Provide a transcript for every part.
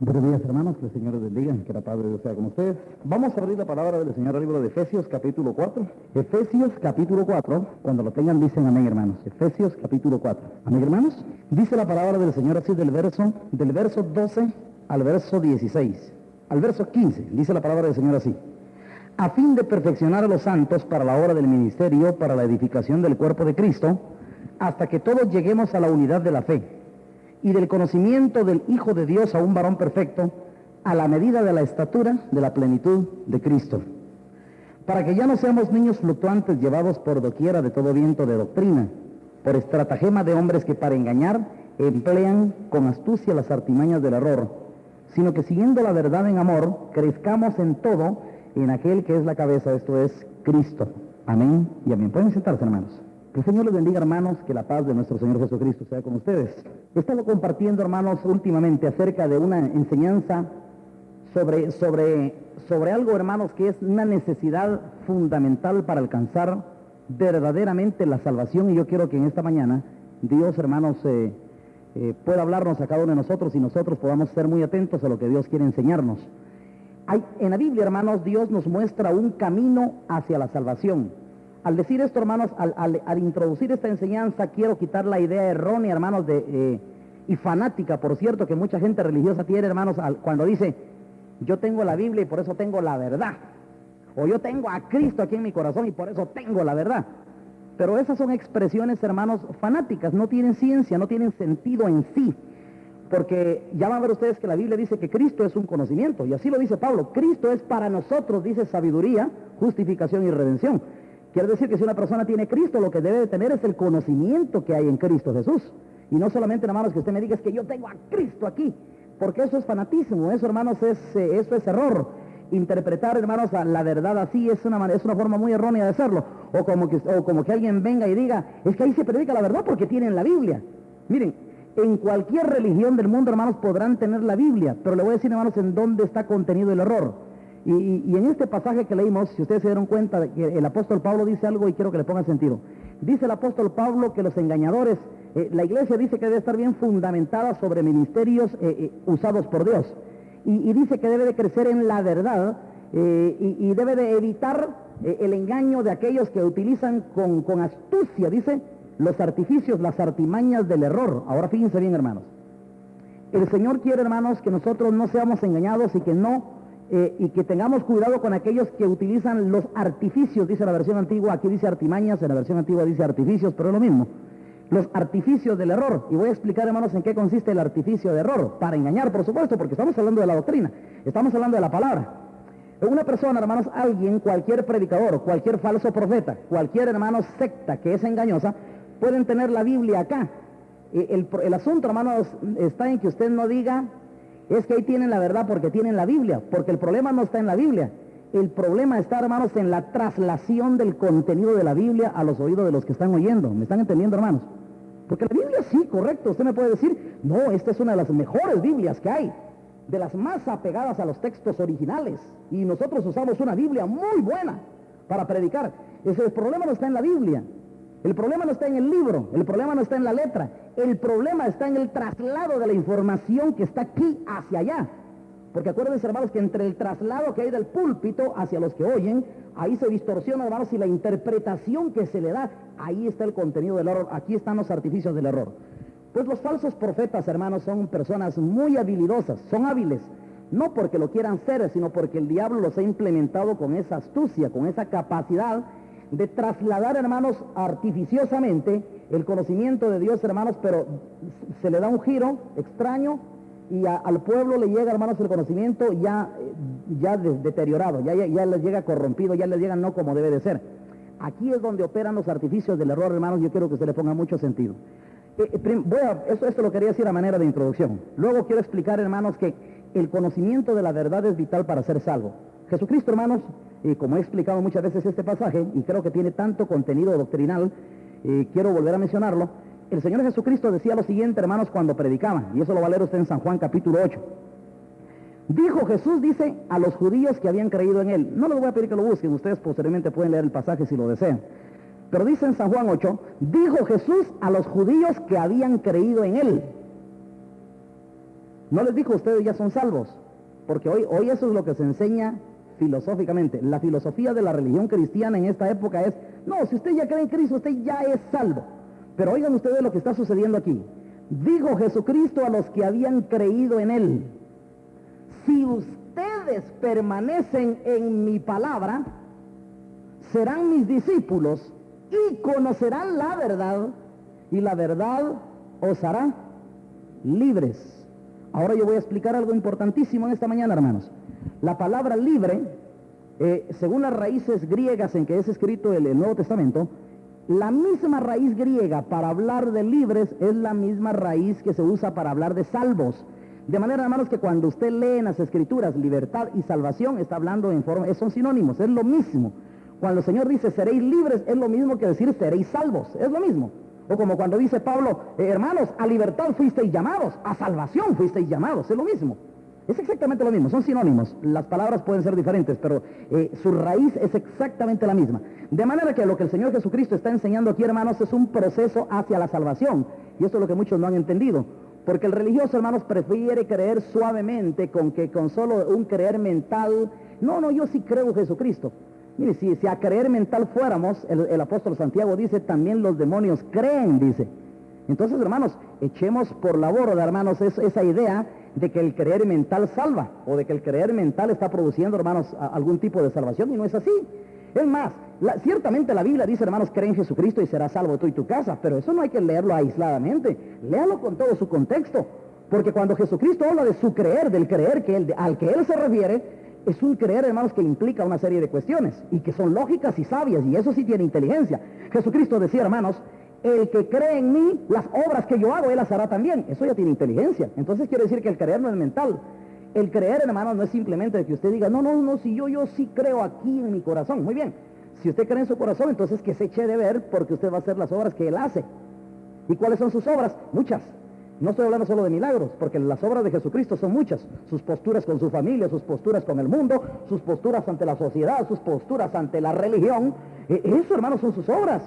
Buenos días, hermanos, que el Señor les bendiga, que la paz de Dios sea con ustedes. Vamos a abrir la palabra del Señor al libro de Efesios, capítulo 4. Efesios, capítulo 4, cuando lo tengan dicen amén, hermanos. Efesios, capítulo 4. Amén, hermanos. Dice la palabra del Señor así del verso 12 al verso 16. Al verso 15, dice la palabra del Señor así. A fin de perfeccionar a los santos para la obra del ministerio, para la edificación del cuerpo de Cristo, hasta que todos lleguemos a la unidad de la fe y del conocimiento del Hijo de Dios, a un varón perfecto, a la medida de la estatura de la plenitud de Cristo, para que ya no seamos niños fluctuantes llevados por doquiera de todo viento de doctrina, por estratagema de hombres que para engañar emplean con astucia las artimañas del error, sino que siguiendo la verdad en amor, crezcamos en todo en aquel que es la cabeza, esto es Cristo. Amén y amén. Pueden sentarse, hermanos. Que el Señor les bendiga, hermanos, que la paz de nuestro Señor Jesucristo sea con ustedes. He estado compartiendo, hermanos, últimamente acerca de una enseñanza sobre algo, hermanos, que es una necesidad fundamental para alcanzar verdaderamente la salvación, y yo quiero que en esta mañana Dios, hermanos, pueda hablarnos a cada uno de nosotros y nosotros podamos ser muy atentos a lo que Dios quiere enseñarnos. En la Biblia, hermanos, Dios nos muestra un camino hacia la salvación. Al decir esto, hermanos, al introducir esta enseñanza, quiero quitar la idea errónea, hermanos, y fanática, por cierto, que mucha gente religiosa tiene, hermanos, cuando dice, yo tengo la Biblia y por eso tengo la verdad. O yo tengo a Cristo aquí en mi corazón y por eso tengo la verdad. Pero esas son expresiones, hermanos, fanáticas, no tienen ciencia, no tienen sentido en sí. Porque ya van a ver ustedes que la Biblia dice que Cristo es un conocimiento, y así lo dice Pablo. Cristo es para nosotros, dice, sabiduría, justificación y redención. Quiere decir que si una persona tiene Cristo, lo que debe de tener es el conocimiento que hay en Cristo Jesús. Y no solamente, hermanos, que usted me diga es que yo tengo a Cristo aquí, porque eso es fanatismo, eso, hermanos, eso es error. Interpretar, hermanos, la verdad así es una forma muy errónea de hacerlo. O como que alguien venga y diga, es que ahí se predica la verdad porque tienen la Biblia. Miren, en cualquier religión del mundo, hermanos, podrán tener la Biblia, pero le voy a decir, hermanos, en dónde está contenido el error. Y en este pasaje que leímos, si ustedes se dieron cuenta de que el apóstol Pablo dice algo y quiero que le pongan sentido. Dice el apóstol Pablo que los engañadores, la iglesia dice que debe estar bien fundamentada sobre ministerios usados por Dios. Y dice que debe de crecer en la verdad y debe de evitar el engaño de aquellos que utilizan con astucia, dice, los artificios, las artimañas del error. Ahora fíjense bien, hermanos. El Señor quiere, hermanos, que nosotros no seamos engañados y que tengamos cuidado con aquellos que utilizan los artificios, dice la versión antigua, aquí dice artimañas, en la versión antigua dice artificios, pero es lo mismo. Los artificios del error. Y voy a explicar, hermanos, en qué consiste el artificio de error. Para engañar, por supuesto, porque estamos hablando de la doctrina, estamos hablando de la palabra. Una persona, hermanos, alguien, cualquier predicador, cualquier falso profeta, cualquier, hermanos, secta que es engañosa, pueden tener la Biblia acá. El asunto, hermanos, está en que usted no diga, es que ahí tienen la verdad porque tienen la Biblia, porque el problema no está en la Biblia. El problema está, hermanos, en la traslación del contenido de la Biblia a los oídos de los que están oyendo. ¿Me están entendiendo, hermanos? Porque la Biblia sí, correcto, usted me puede decir, no, esta es una de las mejores Biblias que hay, de las más apegadas a los textos originales, y nosotros usamos una Biblia muy buena para predicar. El problema no está en la Biblia, el problema no está en el libro, el problema no está en la letra, el problema está en el traslado de la información que está aquí hacia allá. Porque acuérdense, hermanos, que entre el traslado que hay del púlpito hacia los que oyen, ahí se distorsiona, hermanos, y la interpretación que se le da, ahí está el contenido del error, aquí están los artificios del error. Pues los falsos profetas, hermanos, son personas muy habilidosas, son hábiles, no porque lo quieran ser, sino porque el diablo los ha implementado con esa astucia, con esa capacidad de trasladar, hermanos, artificiosamente el conocimiento de Dios, hermanos, pero se le da un giro extraño y al pueblo le llega, hermanos, el conocimiento ya deteriorado, ya les llega corrompido, ya les llega no como debe de ser. Aquí es donde operan los artificios del error, hermanos. Yo quiero que usted le ponga mucho sentido. Esto lo quería decir a manera de introducción. Luego quiero explicar, hermanos, que el conocimiento de la verdad es vital para ser salvo. Jesucristo, hermanos, como he explicado muchas veces este pasaje, y creo que tiene tanto contenido doctrinal, quiero volver a mencionarlo. El Señor Jesucristo decía lo siguiente, hermanos, cuando predicaba, y eso lo va a leer usted en San Juan capítulo 8. Dijo Jesús, dice, a los judíos que habían creído en Él. No les voy a pedir que lo busquen, ustedes posteriormente pueden leer el pasaje si lo desean. Pero dice en San Juan 8, dijo Jesús a los judíos que habían creído en Él. No les dijo ustedes ya son salvos, porque hoy eso es lo que se enseña filosóficamente. La filosofía de la religión cristiana en esta época es, no, si usted ya cree en Cristo, usted ya es salvo. Pero oigan ustedes lo que está sucediendo aquí. Dijo Jesucristo a los que habían creído en Él: si ustedes permanecen en mi palabra, serán mis discípulos y conocerán la verdad, y la verdad os hará libres. Ahora yo voy a explicar algo importantísimo en esta mañana, hermanos. La palabra libre, según las raíces griegas en que es escrito el Nuevo Testamento, la misma raíz griega para hablar de libres es la misma raíz que se usa para hablar de salvos. De manera, hermanos, que cuando usted lee en las Escrituras libertad y salvación, está hablando en forma, son sinónimos, es lo mismo. Cuando el Señor dice seréis libres, es lo mismo que decir seréis salvos, es lo mismo. O como cuando dice Pablo, hermanos, a libertad fuisteis llamados, a salvación fuisteis llamados, es lo mismo. Es exactamente lo mismo, son sinónimos. Las palabras pueden ser diferentes, pero su raíz es exactamente la misma. De manera que lo que el Señor Jesucristo está enseñando aquí, hermanos, es un proceso hacia la salvación. Y esto es lo que muchos no han entendido. Porque el religioso, hermanos, prefiere creer suavemente con solo un creer mental. No, yo sí creo en Jesucristo. Mire, si a creer mental fuéramos, el apóstol Santiago dice, también los demonios creen, dice. Entonces, hermanos, echemos por la borda, hermanos, esa idea de que el creer mental salva, o de que el creer mental está produciendo, hermanos, algún tipo de salvación, y no es así. Es más, ciertamente la Biblia dice, hermanos, cree en Jesucristo y serás salvo tú y tu casa, pero eso no hay que leerlo aisladamente, léalo con todo su contexto, porque cuando Jesucristo habla de su creer, del creer al que Él se refiere, es un creer, hermanos, que implica una serie de cuestiones, y que son lógicas y sabias, y eso sí tiene inteligencia. Jesucristo decía, hermanos, el que cree en mí, las obras que yo hago, Él las hará también. Eso ya tiene inteligencia. Entonces quiere decir que el creer no es mental. El creer, hermanos, no es simplemente de que usted diga, no, si yo sí creo aquí en mi corazón. Muy bien, si usted cree en su corazón, entonces que se eche de ver, porque usted va a hacer las obras que Él hace. ¿Y cuáles son sus obras? Muchas. No estoy hablando solo de milagros, porque las obras de Jesucristo son muchas. Sus posturas con su familia, sus posturas con el mundo, sus posturas ante la sociedad, sus posturas ante la religión. Eso, hermanos, son sus obras.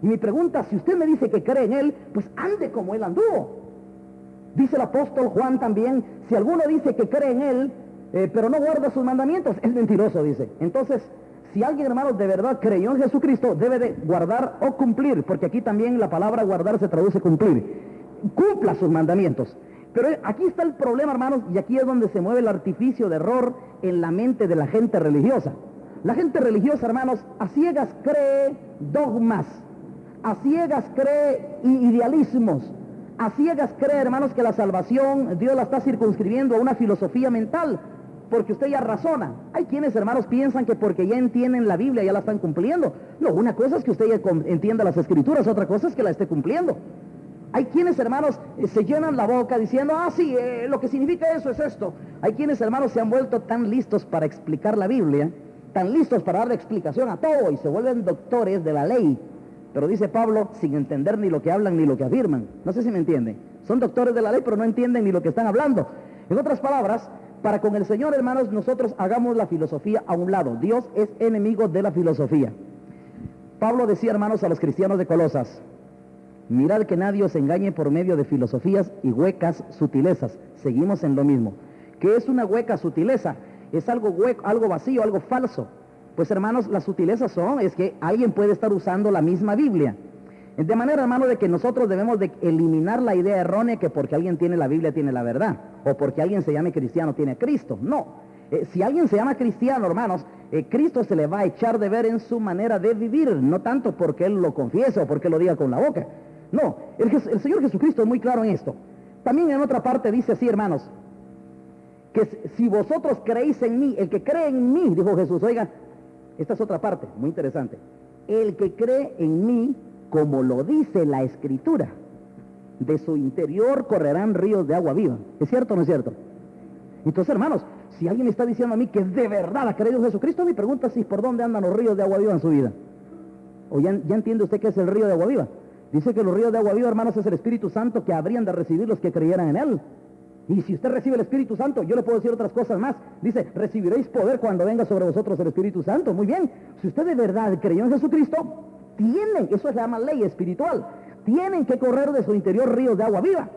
Y mi pregunta, si usted me dice que cree en Él, pues ande como Él anduvo. Dice el apóstol Juan también, si alguno dice que cree en Él, pero no guarda sus mandamientos, es mentiroso, dice. Entonces, si alguien, hermanos, de verdad creyó en Jesucristo, debe de guardar o cumplir, porque aquí también la palabra guardar se traduce cumplir. Cumpla sus mandamientos. Pero aquí está el problema, hermanos, y aquí es donde se mueve el artificio de error en la mente de la gente religiosa. La gente religiosa, hermanos, a ciegas cree dogmas, a ciegas cree idealismos, a ciegas cree, hermanos, que la salvación Dios la está circunscribiendo a una filosofía mental, porque usted ya razona. Hay quienes, hermanos, piensan que porque ya entienden la Biblia ya la están cumpliendo. No, una cosa es que usted ya entienda las Escrituras, otra cosa es que la esté cumpliendo. Hay quienes, hermanos, se llenan la boca diciendo, sí, lo que significa eso es esto. Hay quienes, hermanos, se han vuelto tan listos para explicar la Biblia, tan listos para darle explicación a todo, y se vuelven doctores de la ley. Pero dice Pablo, sin entender ni lo que hablan ni lo que afirman. No sé si me entienden. Son doctores de la ley, pero no entienden ni lo que están hablando. En otras palabras, para con el Señor, hermanos, nosotros hagamos la filosofía a un lado. Dios es enemigo de la filosofía. Pablo decía, hermanos, a los cristianos de Colosas, mirad que nadie os engañe por medio de filosofías y huecas sutilezas. Seguimos en lo mismo. ¿Qué es una hueca sutileza? Es algo hueco, algo vacío, algo falso. Pues, hermanos, las sutilezas es que alguien puede estar usando la misma Biblia. De manera, hermano, de que nosotros debemos de eliminar la idea errónea que porque alguien tiene la Biblia tiene la verdad, o porque alguien se llame cristiano tiene a Cristo. No. Si alguien se llama cristiano, hermanos, Cristo se le va a echar de ver en su manera de vivir, no tanto porque Él lo confiese o porque lo diga con la boca. No, el Señor Jesucristo es muy claro en esto. También en otra parte dice así, hermanos, que si vosotros creéis en mí, el que cree en mí, dijo Jesús, oiga, esta es otra parte, muy interesante. El que cree en mí, como lo dice la Escritura, de su interior correrán ríos de agua viva. ¿Es cierto o no es cierto? Entonces, hermanos, si alguien está diciendo a mí que de verdad ha creído en Jesucristo, mi pregunta es por dónde andan los ríos de agua viva en su vida. ¿O ya entiende usted qué es el río de agua viva? Dice que los ríos de agua viva, hermanos, es el Espíritu Santo que habrían de recibir los que creyeran en Él. Y si usted recibe el Espíritu Santo, yo le puedo decir otras cosas más. Dice, recibiréis poder cuando venga sobre vosotros el Espíritu Santo. Muy bien, si usted de verdad creyó en Jesucristo, eso se llama ley espiritual. Tienen que correr de su interior ríos de agua viva.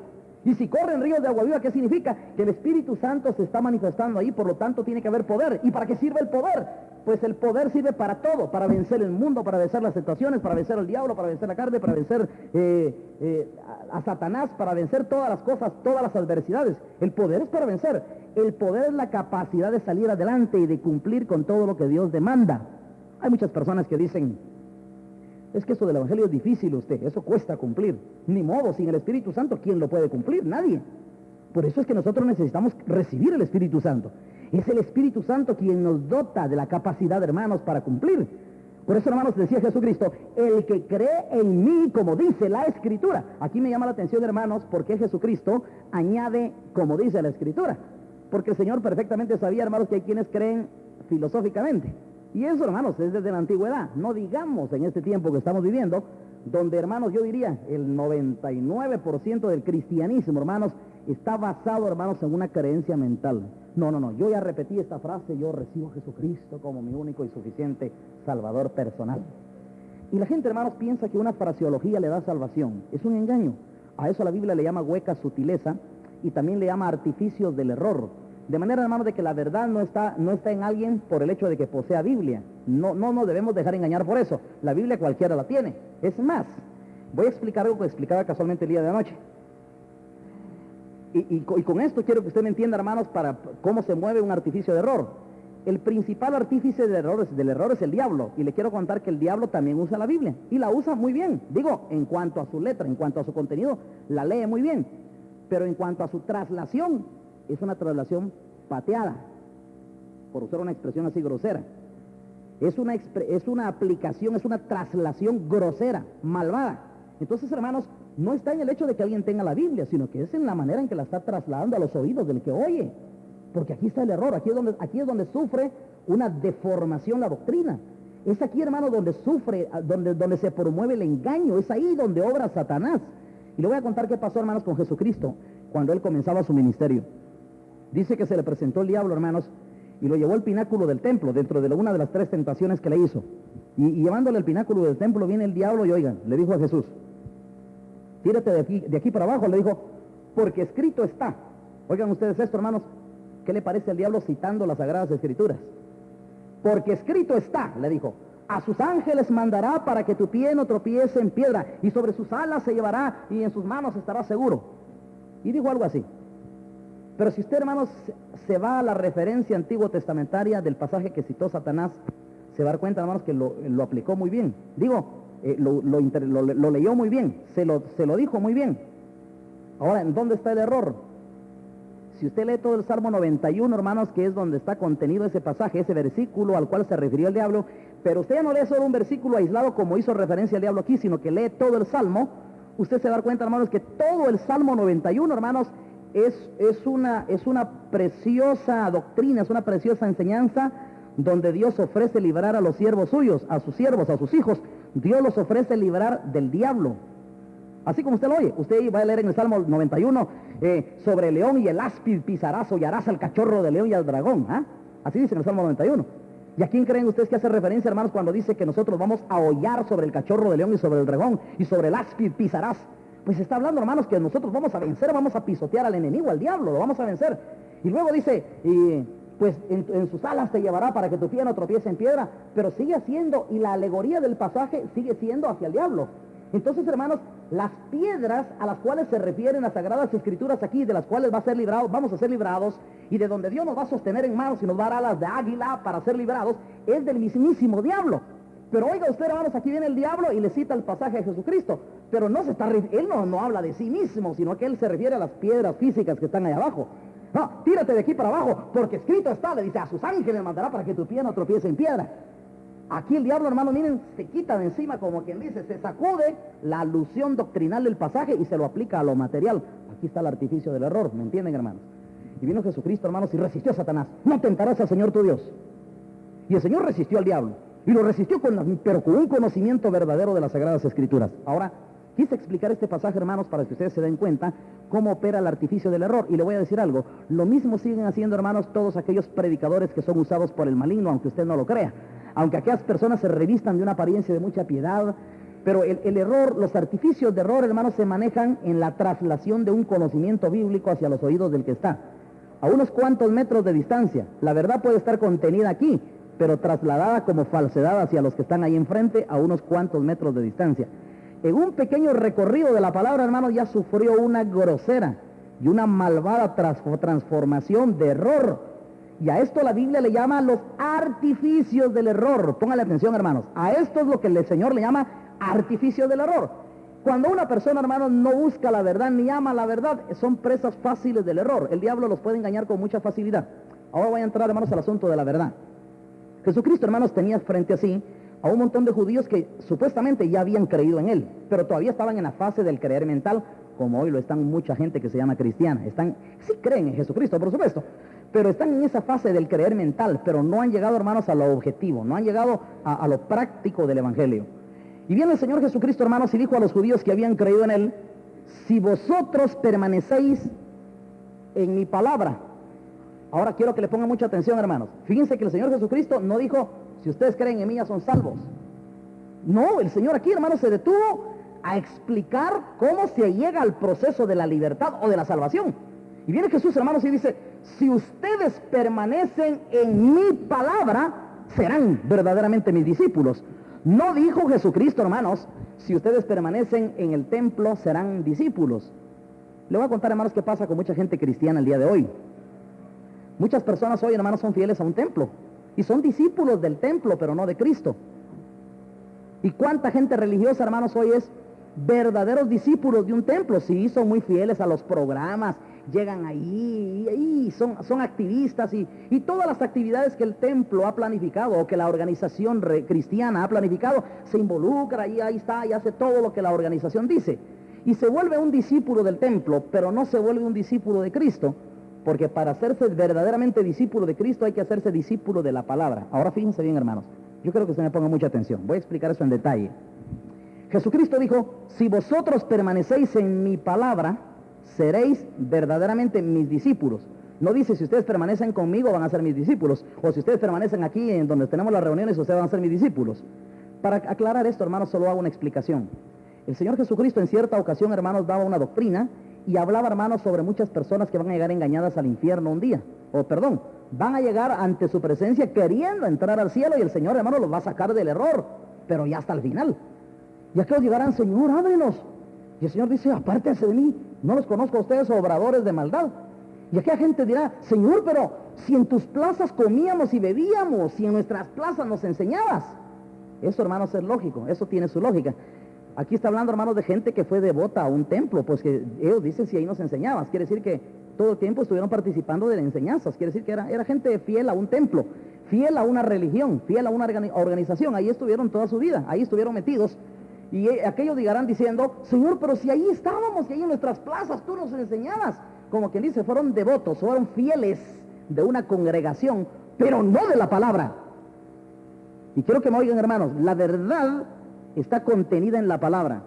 Y si corren ríos de agua viva, ¿qué significa? Que el Espíritu Santo se está manifestando ahí, por lo tanto tiene que haber poder. ¿Y para qué sirve el poder? Pues el poder sirve para todo, para vencer el mundo, para vencer las situaciones, para vencer al diablo, para vencer la carne, para vencer a Satanás, para vencer todas las cosas, todas las adversidades. El poder es para vencer. El poder es la capacidad de salir adelante y de cumplir con todo lo que Dios demanda. Hay muchas personas que dicen: es que eso del Evangelio es difícil, eso cuesta cumplir. Ni modo, sin el Espíritu Santo, ¿quién lo puede cumplir? Nadie. Por eso es que nosotros necesitamos recibir el Espíritu Santo. Es el Espíritu Santo quien nos dota de la capacidad, hermanos, para cumplir. Por eso, hermanos, decía Jesucristo: el que cree en mí, como dice la Escritura. Aquí me llama la atención, hermanos, porque Jesucristo añade como dice la Escritura. Porque el Señor perfectamente sabía, hermanos, que hay quienes creen filosóficamente. Y eso, hermanos, es desde la antigüedad. No digamos en este tiempo que estamos viviendo, donde, hermanos, yo diría, el 99% del cristianismo, hermanos, está basado, hermanos, en una creencia mental. No, yo ya repetí esta frase: yo recibo a Jesucristo como mi único y suficiente Salvador personal. Y la gente, hermanos, piensa que una fraseología le da salvación. Es un engaño. A eso la Biblia le llama hueca sutileza y también le llama artificios del error. De manera, hermanos, de que la verdad no está en alguien por el hecho de que posea Biblia. No nos debemos dejar engañar por eso. La Biblia cualquiera la tiene. Es más, voy a explicar algo que explicaba casualmente el día de anoche. Y con esto quiero que usted me entienda, hermanos, para cómo se mueve un artificio de error. El principal artífice del error es el diablo. Y le quiero contar que el diablo también usa la Biblia. Y la usa muy bien. Digo, en cuanto a su letra, en cuanto a su contenido, la lee muy bien. Pero en cuanto a su traslación, es una traslación pateada, por usar una expresión así grosera. Es una aplicación, es una traslación grosera, malvada. Entonces, hermanos, no está en el hecho de que alguien tenga la Biblia, sino que es en la manera en que la está trasladando a los oídos del que oye. Porque aquí está el error, aquí es donde sufre una deformación la doctrina. Es aquí, hermano, donde sufre, donde se promueve el engaño. Es ahí donde obra Satanás. Y le voy a contar qué pasó, hermanos, con Jesucristo cuando él comenzaba su ministerio. Dice que se le presentó el diablo, hermanos, y lo llevó al pináculo del templo, dentro de una de las 3 tentaciones que le hizo. Y llevándole al pináculo del templo, viene el diablo y, oigan, le dijo a Jesús: tírate de aquí para abajo, le dijo, porque escrito está. Oigan ustedes esto, hermanos, ¿qué le parece al diablo citando las Sagradas Escrituras? Porque escrito está, le dijo, a sus ángeles mandará para que tu pie no tropiece en piedra, y sobre sus alas se llevará, y en sus manos estará seguro. Y dijo algo así. Pero si usted, hermanos, se va a la referencia antiguo testamentaria del pasaje que citó Satanás, se va a dar cuenta, hermanos, que lo aplicó muy bien. Digo, lo leyó muy bien, se lo dijo muy bien. Ahora, ¿en dónde está el error? Si usted lee todo el Salmo 91, hermanos, que es donde está contenido ese pasaje, ese versículo al cual se refirió el diablo, pero usted ya no lee solo un versículo aislado como hizo referencia el diablo aquí, sino que lee todo el Salmo, usted se va a dar cuenta, hermanos, que todo el Salmo 91, hermanos, es una preciosa doctrina, es una preciosa enseñanza donde Dios ofrece librar a los siervos suyos, a sus siervos, a sus hijos. Dios los ofrece librar del diablo. Así como usted lo oye, usted va a leer en el Salmo 91 sobre el león y el áspid pisarás, hollarás al cachorro del león y al dragón. Así dice en el Salmo 91. ¿Y a quién creen ustedes que hace referencia, hermanos, cuando dice que nosotros vamos a hollar sobre el cachorro del león y sobre el dragón y sobre el áspid pisarás? Pues está hablando, hermanos, que nosotros vamos a vencer, vamos a pisotear al enemigo, al diablo, lo vamos a vencer. Y luego dice, pues en sus alas te llevará para que tu pie no tropiece en piedra, pero sigue siendo, y la alegoría del pasaje sigue siendo hacia el diablo. Entonces, hermanos, las piedras a las cuales se refieren las Sagradas Escrituras aquí, de las cuales vamos a ser librados, y de donde Dios nos va a sostener en manos y nos va a dar alas de águila para ser librados, es del mismísimo diablo. Pero oiga usted, hermanos, aquí viene el diablo y le cita el pasaje de Jesucristo, pero él no habla de sí mismo, sino que él se refiere a las piedras físicas que están ahí abajo. No, tírate de aquí para abajo, porque escrito está, le dice, a sus ángeles mandará para que tu pie no tropiece en piedra. Aquí el diablo, hermano, miren, se quita de encima, como quien dice, se sacude la alusión doctrinal del pasaje y se lo aplica a lo material. Aquí está el artificio del error, ¿me entienden, hermanos? Y vino Jesucristo, hermanos, y resistió a Satanás. No tentarás al Señor tu Dios. Y el Señor resistió al diablo. Y lo resistió pero con un conocimiento verdadero de las Sagradas Escrituras. Ahora, quise explicar este pasaje, hermanos, para que ustedes se den cuenta cómo opera el artificio del error. Y le voy a decir algo. Lo mismo siguen haciendo, hermanos, todos aquellos predicadores que son usados por el maligno, aunque usted no lo crea. Aunque aquellas personas se revistan de una apariencia de mucha piedad, Pero el error, los artificios de error, hermanos, se manejan en la traslación de un conocimiento bíblico hacia los oídos del que está a unos cuantos metros de distancia. La verdad puede estar contenida aquí, pero trasladada como falsedad hacia los que están ahí enfrente a unos cuantos metros de distancia. En un pequeño recorrido de la palabra, hermanos, ya sufrió una grosera y una malvada transformación de error. Y a esto la Biblia le llama los artificios del error. Póngale atención, hermanos. A esto es lo que el Señor le llama artificios del error. Cuando una persona, hermanos, no busca la verdad ni ama la verdad, son presas fáciles del error. El diablo los puede engañar con mucha facilidad. Ahora voy a entrar, hermanos, al asunto de la verdad. Jesucristo, hermanos, tenía frente a sí a un montón de judíos que supuestamente ya habían creído en él, pero todavía estaban en la fase del creer mental, como hoy lo están mucha gente que se llama cristiana. Sí creen en Jesucristo, por supuesto, pero están en esa fase del creer mental, pero no han llegado, hermanos, a lo objetivo, no han llegado a lo práctico del Evangelio. Y viene el Señor Jesucristo, hermanos, y dijo a los judíos que habían creído en él: si vosotros permanecéis en mi palabra. Ahora quiero que le pongan mucha atención, hermanos. Fíjense que el Señor Jesucristo no dijo: si ustedes creen en mí ya son salvos. No, el Señor aquí, hermanos, se detuvo a explicar cómo se llega al proceso de la libertad o de la salvación. Y viene Jesús, hermanos, y dice: si ustedes permanecen en mi palabra, serán verdaderamente mis discípulos. No dijo Jesucristo, hermanos: si ustedes permanecen en el templo, serán discípulos. Le voy a contar, hermanos, qué pasa con mucha gente cristiana el día de hoy. Muchas personas hoy, hermanos, son fieles a un templo y son discípulos del templo, pero no de Cristo. ¿Y cuánta gente religiosa, hermanos, hoy es verdaderos discípulos de un templo? Sí, son muy fieles a los programas, llegan ahí, son activistas y todas las actividades que el templo ha planificado o que la organización cristiana ha planificado, se involucra y ahí está y hace todo lo que la organización dice. Y se vuelve un discípulo del templo, pero no se vuelve un discípulo de Cristo, porque para hacerse verdaderamente discípulo de Cristo hay que hacerse discípulo de la palabra. Ahora fíjense bien, hermanos, yo creo que se me ponga mucha atención. Voy a explicar eso en detalle. Jesucristo dijo: si vosotros permanecéis en mi palabra, seréis verdaderamente mis discípulos. No dice: si ustedes permanecen conmigo van a ser mis discípulos, o si ustedes permanecen aquí en donde tenemos las reuniones, ustedes van a ser mis discípulos. Para aclarar esto, hermanos, solo hago una explicación. El Señor Jesucristo en cierta ocasión, hermanos, daba una doctrina y hablaba, hermanos, sobre muchas personas que van a llegar engañadas al infierno un día, van a llegar ante su presencia queriendo entrar al cielo, y el Señor, hermanos, los va a sacar del error, pero ya hasta el final. Y aquellos llegarán: Señor, ábrenos. Y el Señor dice: apártense de mí, no los conozco a ustedes, obradores de maldad. Y aquella gente dirá: Señor, pero si en tus plazas comíamos y bebíamos, si en nuestras plazas nos enseñabas. Eso, hermanos, es lógico, eso tiene su lógica. Aquí está hablando, hermanos, de gente que fue devota a un templo, pues que ellos dicen: si ahí nos enseñabas. Quiere decir que todo el tiempo estuvieron participando de las enseñanzas. Quiere decir que era gente fiel a un templo, fiel a una religión, fiel a una organización. Ahí estuvieron toda su vida, ahí estuvieron metidos. Y aquellos llegarán diciendo: Señor, pero si ahí estábamos, y ahí en nuestras plazas tú nos enseñabas. Como quien dice, fueron devotos, fueron fieles de una congregación, pero no de la palabra. Y quiero que me oigan, hermanos, la verdad está contenida en la palabra,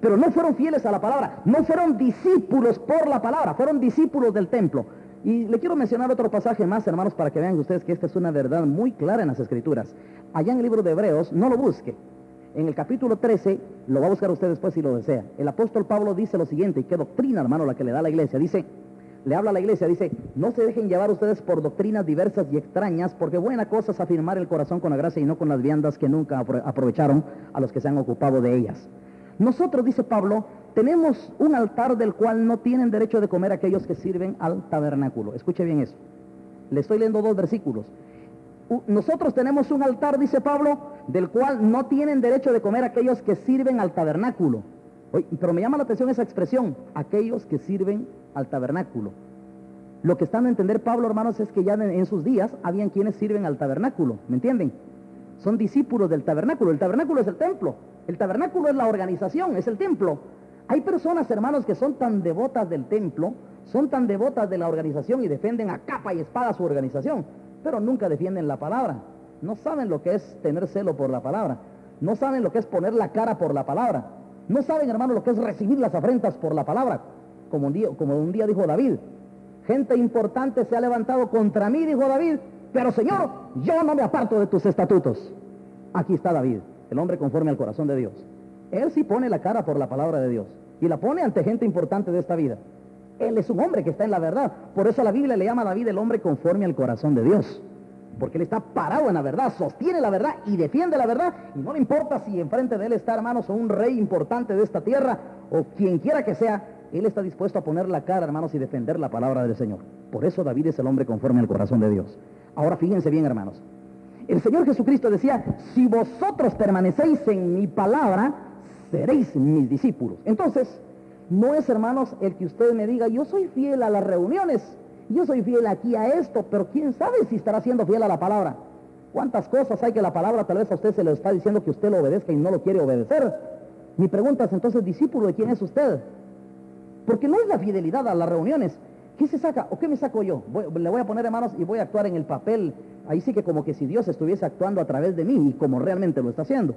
pero no fueron fieles a la palabra, no fueron discípulos por la palabra, fueron discípulos del templo. Y le quiero mencionar otro pasaje más, hermanos, para que vean ustedes que esta es una verdad muy clara en las Escrituras. Allá en el libro de Hebreos, no lo busque, en el capítulo 13, lo va a buscar usted después si lo desea. El apóstol Pablo dice lo siguiente, y qué doctrina, hermano, la que le da a la iglesia. Le habla a la iglesia, dice: no se dejen llevar ustedes por doctrinas diversas y extrañas, porque buena cosa es afirmar el corazón con la gracia y no con las viandas que nunca aprovecharon a los que se han ocupado de ellas. Nosotros, dice Pablo, tenemos un altar del cual no tienen derecho de comer aquellos que sirven al tabernáculo. Escuche bien eso. Le estoy leyendo 2 versículos. Nosotros tenemos un altar, dice Pablo, del cual no tienen derecho de comer aquellos que sirven al tabernáculo. Pero me llama la atención esa expresión: aquellos que sirven al tabernáculo. Lo que están a entender Pablo, hermanos, es que ya en sus días habían quienes sirven al tabernáculo, ¿me entienden? Son discípulos del tabernáculo. El tabernáculo es el templo, el tabernáculo es la organización, es el templo. Hay personas, hermanos, que son tan devotas del templo, son tan devotas de la organización y defienden a capa y espada su organización, pero nunca defienden la palabra. No saben lo que es tener celo por la palabra, no saben lo que es poner la cara por la palabra, no saben, hermanos, lo que es recibir las afrentas por la palabra. Como un día dijo David: gente importante se ha levantado contra mí, dijo David, pero Señor, yo no me aparto de tus estatutos. Aquí está David. el hombre conforme al corazón de Dios. Él sí pone la cara por la palabra de Dios y la pone ante gente importante de esta vida. Él es un hombre que está en la verdad. Por eso la Biblia le llama a David el hombre conforme al corazón de Dios. Porque él está parado en la verdad, sostiene la verdad y defiende la verdad. Y no le importa si enfrente de él está, hermanos, un rey importante de esta tierra o quien quiera que sea. Él está dispuesto a poner la cara, hermanos, y defender la palabra del Señor. Por eso David es el hombre conforme al corazón de Dios. Ahora fíjense bien, hermanos. El Señor Jesucristo decía, si vosotros permanecéis en mi palabra, seréis mis discípulos. Entonces, no es, hermanos, el que usted me diga, yo soy fiel a las reuniones, yo soy fiel aquí a esto, pero quién sabe si estará siendo fiel a la palabra. ¿Cuántas cosas hay que la palabra tal vez a usted se le está diciendo que usted lo obedezca y no lo quiere obedecer? Mi pregunta es entonces, discípulo, ¿de quién es usted? Porque no es la fidelidad a las reuniones. ¿Qué se saca o qué me saco yo? Le voy a poner, hermanos, y voy a actuar en el papel. Ahí sí que como que si Dios estuviese actuando a través de mí y como realmente lo está haciendo.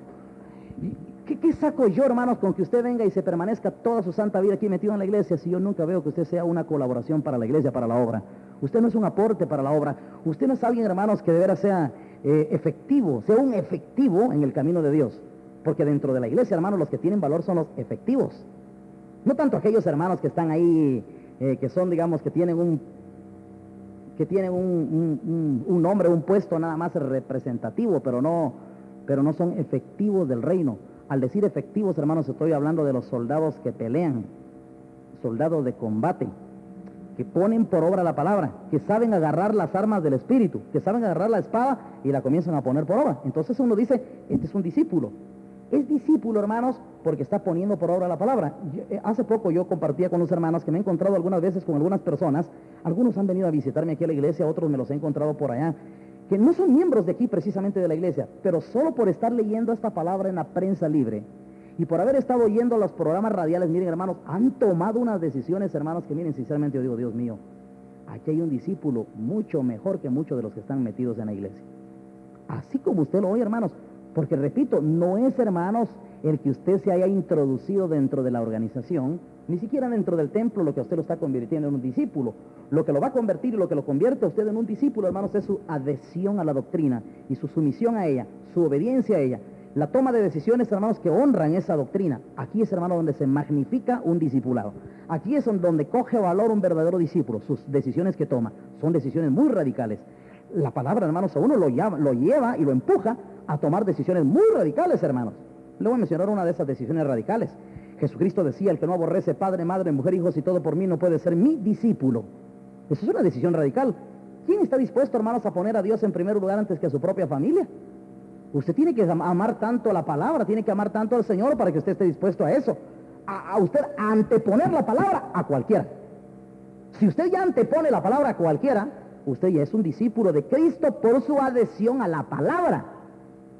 ¿Qué saco yo, hermanos, con que usted venga y se permanezca toda su santa vida aquí metido en la iglesia si yo nunca veo que usted sea una colaboración para la iglesia, para la obra? Usted no es un aporte para la obra. Usted no es alguien, hermanos, que de veras sea efectivo, sea un efectivo en el camino de Dios. Porque dentro de la iglesia, hermanos, los que tienen valor son los efectivos. No tanto aquellos hermanos que están ahí, que son, digamos, que tienen un nombre, un puesto nada más representativo, pero no son efectivos del reino. Al decir efectivos, hermanos, estoy hablando de los soldados que pelean, soldados de combate, que ponen por obra la palabra, que saben agarrar las armas del Espíritu, que saben agarrar la espada y la comienzan a poner por obra. Entonces uno dice, este es un discípulo. Es discípulo, hermanos, porque está poniendo por obra la palabra. Hace poco yo compartía con los hermanos que me he encontrado algunas veces con algunas personas. Algunos han venido a visitarme aquí a la iglesia, otros me los he encontrado por allá, que no son miembros de aquí precisamente de la iglesia, pero solo por estar leyendo esta palabra en la prensa libre y por haber estado oyendo los programas radiales, miren, hermanos, han tomado unas decisiones, hermanos, que miren, sinceramente yo digo, Dios mío, aquí hay un discípulo mucho mejor que muchos de los que están metidos en la iglesia. Así como usted lo oye, hermanos. Porque, repito, no es, hermanos, el que usted se haya introducido dentro de la organización, ni siquiera dentro del templo, lo que a usted lo está convirtiendo en un discípulo. Lo que lo va a convertir y lo que lo convierte a usted en un discípulo, hermanos, es su adhesión a la doctrina y su sumisión a ella, su obediencia a ella. La toma de decisiones, hermanos, que honran esa doctrina. Aquí es, hermano, donde se magnifica un discipulado. Aquí es donde coge valor un verdadero discípulo. Sus decisiones que toma son decisiones muy radicales. La palabra, hermanos, a uno lo lleva y lo empuja a tomar decisiones muy radicales, hermanos. Le voy a mencionar una de esas decisiones radicales. Jesucristo decía, el que no aborrece padre, madre, mujer, hijos y todo por mí no puede ser mi discípulo. Eso es una decisión radical. ¿Quién está dispuesto, hermanos, a poner a Dios en primer lugar antes que a su propia familia? Usted tiene que amar tanto la palabra, tiene que amar tanto al Señor para que usted esté dispuesto a eso. A usted anteponer la palabra a cualquiera. Si usted ya antepone la palabra a cualquiera, usted ya es un discípulo de Cristo por su adhesión a la palabra.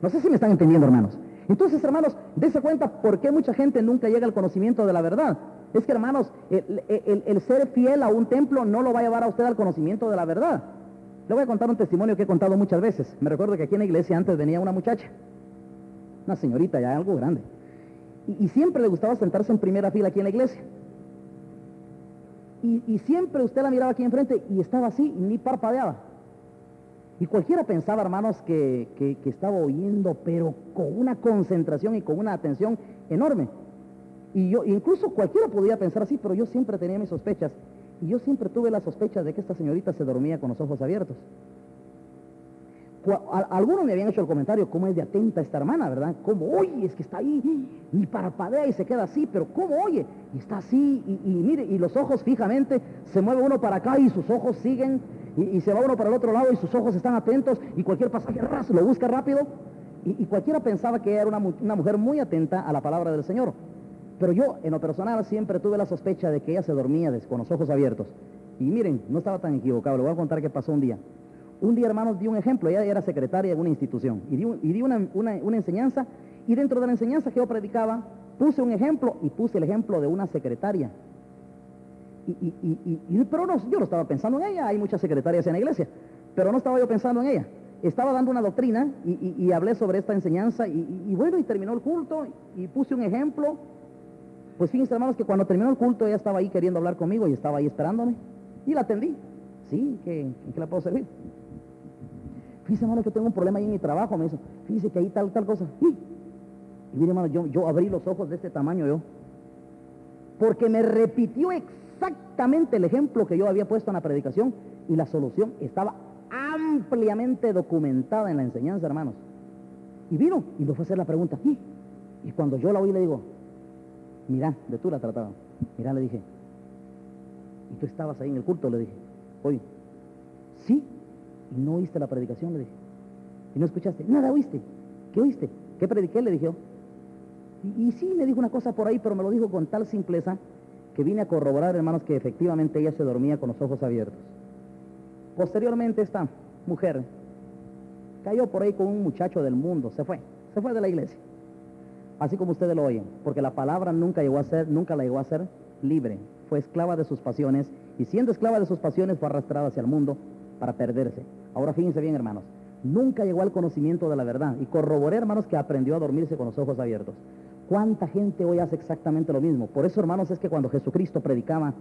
No sé si me están entendiendo, hermanos. Entonces, hermanos, dése cuenta por qué mucha gente nunca llega al conocimiento de la verdad. Es que, hermanos, el ser fiel a un templo no lo va a llevar a usted al conocimiento de la verdad. Le voy a contar un testimonio que he contado muchas veces. Me recuerdo que aquí en la iglesia antes venía una muchacha, una señorita ya algo grande, y siempre le gustaba sentarse en primera fila aquí en la iglesia. Y siempre usted la miraba aquí enfrente y estaba así, y ni parpadeaba. Y cualquiera pensaba, hermanos, que estaba oyendo, pero con una concentración y con una atención enorme. Y yo, incluso cualquiera podía pensar así, pero yo siempre tenía mis sospechas. Y yo siempre tuve la sospecha de que esta señorita se dormía con los ojos abiertos. Algunos me habían hecho el comentario, ¿cómo es de atenta esta hermana, verdad? ¿Cómo oye? Es que está ahí, ni parpadea y se queda así, pero ¿cómo oye? Y está así, y mire, y los ojos fijamente, se mueve uno para acá y sus ojos siguen, y se va uno para el otro lado y sus ojos están atentos, y cualquier pasaje lo busca rápido, y cualquiera pensaba que era una mujer muy atenta a la palabra del Señor. Pero yo, en lo personal, siempre tuve la sospecha de que ella se dormía con los ojos abiertos. Y miren, no estaba tan equivocado, le voy a contar qué pasó un día. Un día, hermanos, di un ejemplo. Ella era secretaria de una institución y di una enseñanza, y dentro de la enseñanza que yo predicaba puse un ejemplo y puse el ejemplo de una secretaria. Pero no, yo no estaba pensando en ella. Hay muchas secretarias en la iglesia, pero no estaba yo pensando en ella. Estaba dando una doctrina y hablé sobre esta enseñanza y bueno, y terminó el culto y puse un ejemplo. Pues fíjense, hermanos, que cuando terminó el culto ella estaba ahí queriendo hablar conmigo y estaba ahí esperándome y la atendí. Sí, ¿en qué la puedo servir? Fíjese, hermano, que tengo un problema ahí en mi trabajo, me dice, fíjese que ahí tal cosa. Sí. Y mire, hermano, yo abrí los ojos de este tamaño yo, porque me repitió exactamente el ejemplo que yo había puesto en la predicación, y la solución estaba ampliamente documentada en la enseñanza, hermanos. Y vino y me fue a hacer la pregunta. Y cuando yo la oí, le digo, mira, de tú la trataba. Mira, le dije, ¿y tú estabas ahí en el culto? Le dije, oye, sí, y no oíste la predicación, le dije, y no escuchaste, nada oíste. ¿Qué oíste? ¿Qué prediqué? Le dije yo. Y sí, me dijo una cosa por ahí, pero me lo dijo con tal simpleza que vine a corroborar, hermanos, que efectivamente ella se dormía con los ojos abiertos. Posteriormente esta mujer cayó por ahí con un muchacho del mundo, se fue de la iglesia, así como ustedes lo oyen, porque la palabra nunca la llegó a ser libre, fue esclava de sus pasiones, y siendo esclava de sus pasiones fue arrastrada hacia el mundo para perderse. Ahora fíjense bien, hermanos, nunca llegó al conocimiento de la verdad, y corroboré, hermanos, que aprendió a dormirse con los ojos abiertos. ¿Cuánta gente hoy hace exactamente lo mismo? Por eso, hermanos, es que cuando Jesucristo predicaba,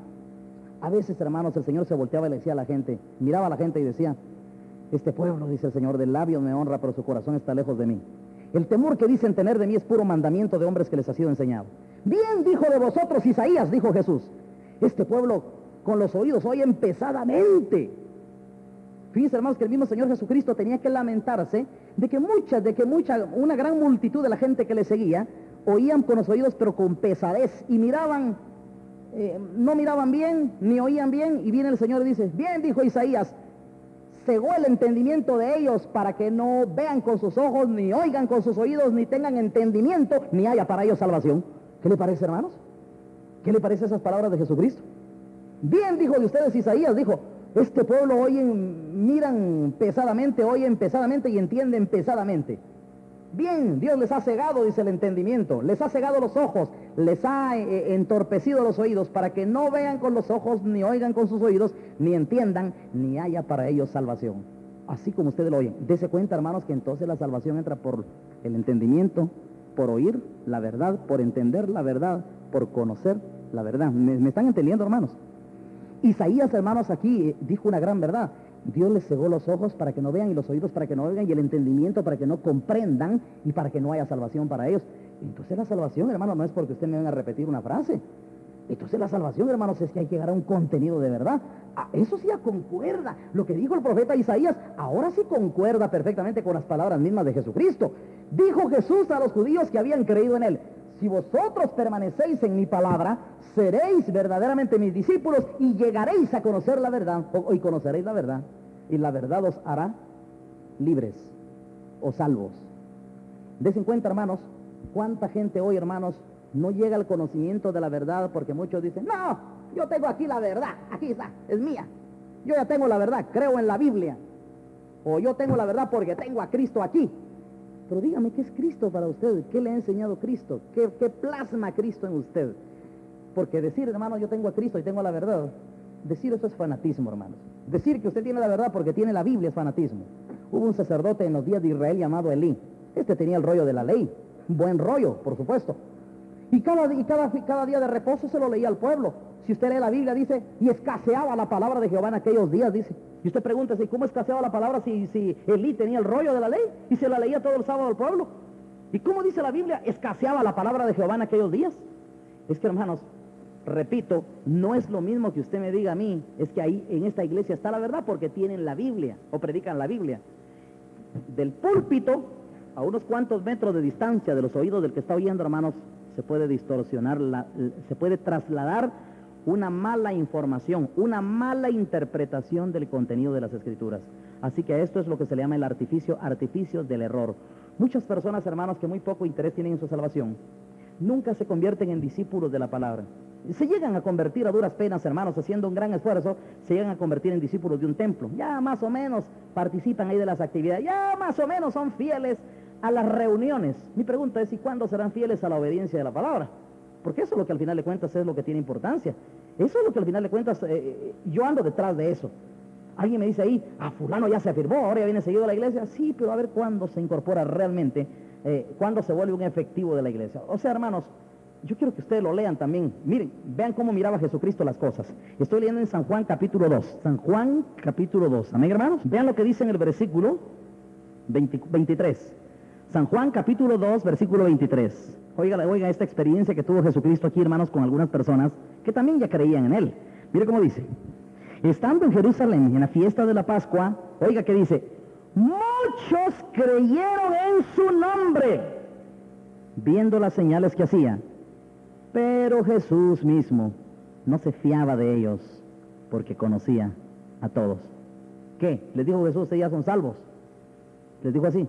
a veces, hermanos, el Señor se volteaba y le decía a la gente, miraba a la gente y decía, este pueblo, dice el Señor, del labio me honra, pero su corazón está lejos de mí. El temor que dicen tener de mí es puro mandamiento de hombres que les ha sido enseñado. Bien dijo de vosotros Isaías, dijo Jesús, este pueblo con los oídos oyen pesadamente. Fíjense, hermanos, que el mismo Señor Jesucristo tenía que lamentarse de que una gran multitud de la gente que le seguía oían con los oídos, pero con pesadez, y no miraban bien, ni oían bien, y viene el Señor y dice, bien dijo Isaías, cegó el entendimiento de ellos para que no vean con sus ojos, ni oigan con sus oídos, ni tengan entendimiento, ni haya para ellos salvación. ¿Qué le parece, hermanos? ¿Qué le parece esas palabras de Jesucristo? Bien dijo de ustedes Isaías, dijo, este pueblo miran pesadamente, oyen pesadamente y entienden pesadamente. Bien, Dios les ha cegado, dice el entendimiento, les ha cegado los ojos, les ha entorpecido los oídos para que no vean con los ojos, ni oigan con sus oídos, ni entiendan, ni haya para ellos salvación. Así como ustedes lo oyen. Dese cuenta, hermanos, que entonces la salvación entra por el entendimiento, por oír la verdad, por entender la verdad, por conocer la verdad. ¿Me están entendiendo, hermanos? Isaías, hermanos, aquí dijo una gran verdad. Dios les cegó los ojos para que no vean, y los oídos para que no oigan, y el entendimiento para que no comprendan, y para que no haya salvación para ellos. Entonces la salvación, hermano, no es porque usted me venga a repetir una frase. Entonces la salvación, hermanos, es que hay que llegar a un contenido de verdad. Eso sí ya concuerda. Lo que dijo el profeta Isaías, ahora sí concuerda perfectamente con las palabras mismas de Jesucristo. Dijo Jesús a los judíos que habían creído en él, si vosotros permanecéis en mi palabra, seréis verdaderamente mis discípulos y llegaréis a conocer la verdad, y conoceréis la verdad, y la verdad os hará libres o salvos. Desen cuenta, hermanos, cuánta gente hoy, hermanos, no llega al conocimiento de la verdad, porque muchos dicen, no, yo tengo aquí la verdad, aquí está, es mía, yo ya tengo la verdad, creo en la Biblia, o yo tengo la verdad porque tengo a Cristo aquí. Pero dígame, ¿qué es Cristo para usted? ¿Qué le ha enseñado Cristo? ¿Qué plasma Cristo en usted? Porque decir, hermano, yo tengo a Cristo y tengo la verdad, decir eso es fanatismo, hermanos. Decir que usted tiene la verdad porque tiene la Biblia es fanatismo. Hubo un sacerdote en los días de Israel llamado Elí. Este tenía el rollo de la ley, un buen rollo, por supuesto. Y cada día de reposo se lo leía al pueblo. Si usted lee la Biblia, dice, y escaseaba la palabra de Jehová en aquellos días, dice. Y usted pregunta, ¿cómo escaseaba la palabra si Elí tenía el rollo de la ley y se la leía todo el sábado al pueblo? ¿Y cómo dice la Biblia? Escaseaba la palabra de Jehová en aquellos días. Es que, hermanos, repito, no es lo mismo que usted me diga a mí, es que ahí en esta iglesia está la verdad porque tienen la Biblia o predican la Biblia. Del púlpito a unos cuantos metros de distancia de los oídos del que está oyendo, hermanos, se puede distorsionar, se puede trasladar una mala información, una mala interpretación del contenido de las Escrituras. Así que esto es lo que se le llama el artificio del error. Muchas personas, hermanos, que muy poco interés tienen en su salvación, nunca se convierten en discípulos de la palabra. Se llegan a convertir a duras penas, hermanos, haciendo un gran esfuerzo, se llegan a convertir en discípulos de un templo. Ya más o menos participan ahí de las actividades, ya más o menos son fieles a las reuniones. Mi pregunta es, ¿y cuándo serán fieles a la obediencia de la palabra? Porque eso es lo que al final de cuentas es lo que tiene importancia. Eso es lo que al final de cuentas, yo ando detrás de eso. Alguien me dice ahí, fulano ya se afirmó, ahora ya viene seguido a la iglesia. Sí, pero a ver cuándo se incorpora realmente, cuándo se vuelve un efectivo de la iglesia. O sea, hermanos, yo quiero que ustedes lo lean también. Miren, vean cómo miraba Jesucristo las cosas. Estoy leyendo en San Juan capítulo 2. San Juan capítulo 2. Amén, hermanos. Vean lo que dice en el versículo 23. San Juan capítulo 2, versículo 23. Oiga esta experiencia que tuvo Jesucristo aquí, hermanos, con algunas personas que también ya creían en Él. Mire cómo dice. Estando en Jerusalén, en la fiesta de la Pascua, oiga que dice, muchos creyeron en su nombre, viendo las señales que hacía. Pero Jesús mismo no se fiaba de ellos, porque conocía a todos. ¿Qué? Les dijo Jesús, ustedes ya son salvos. Les dijo así.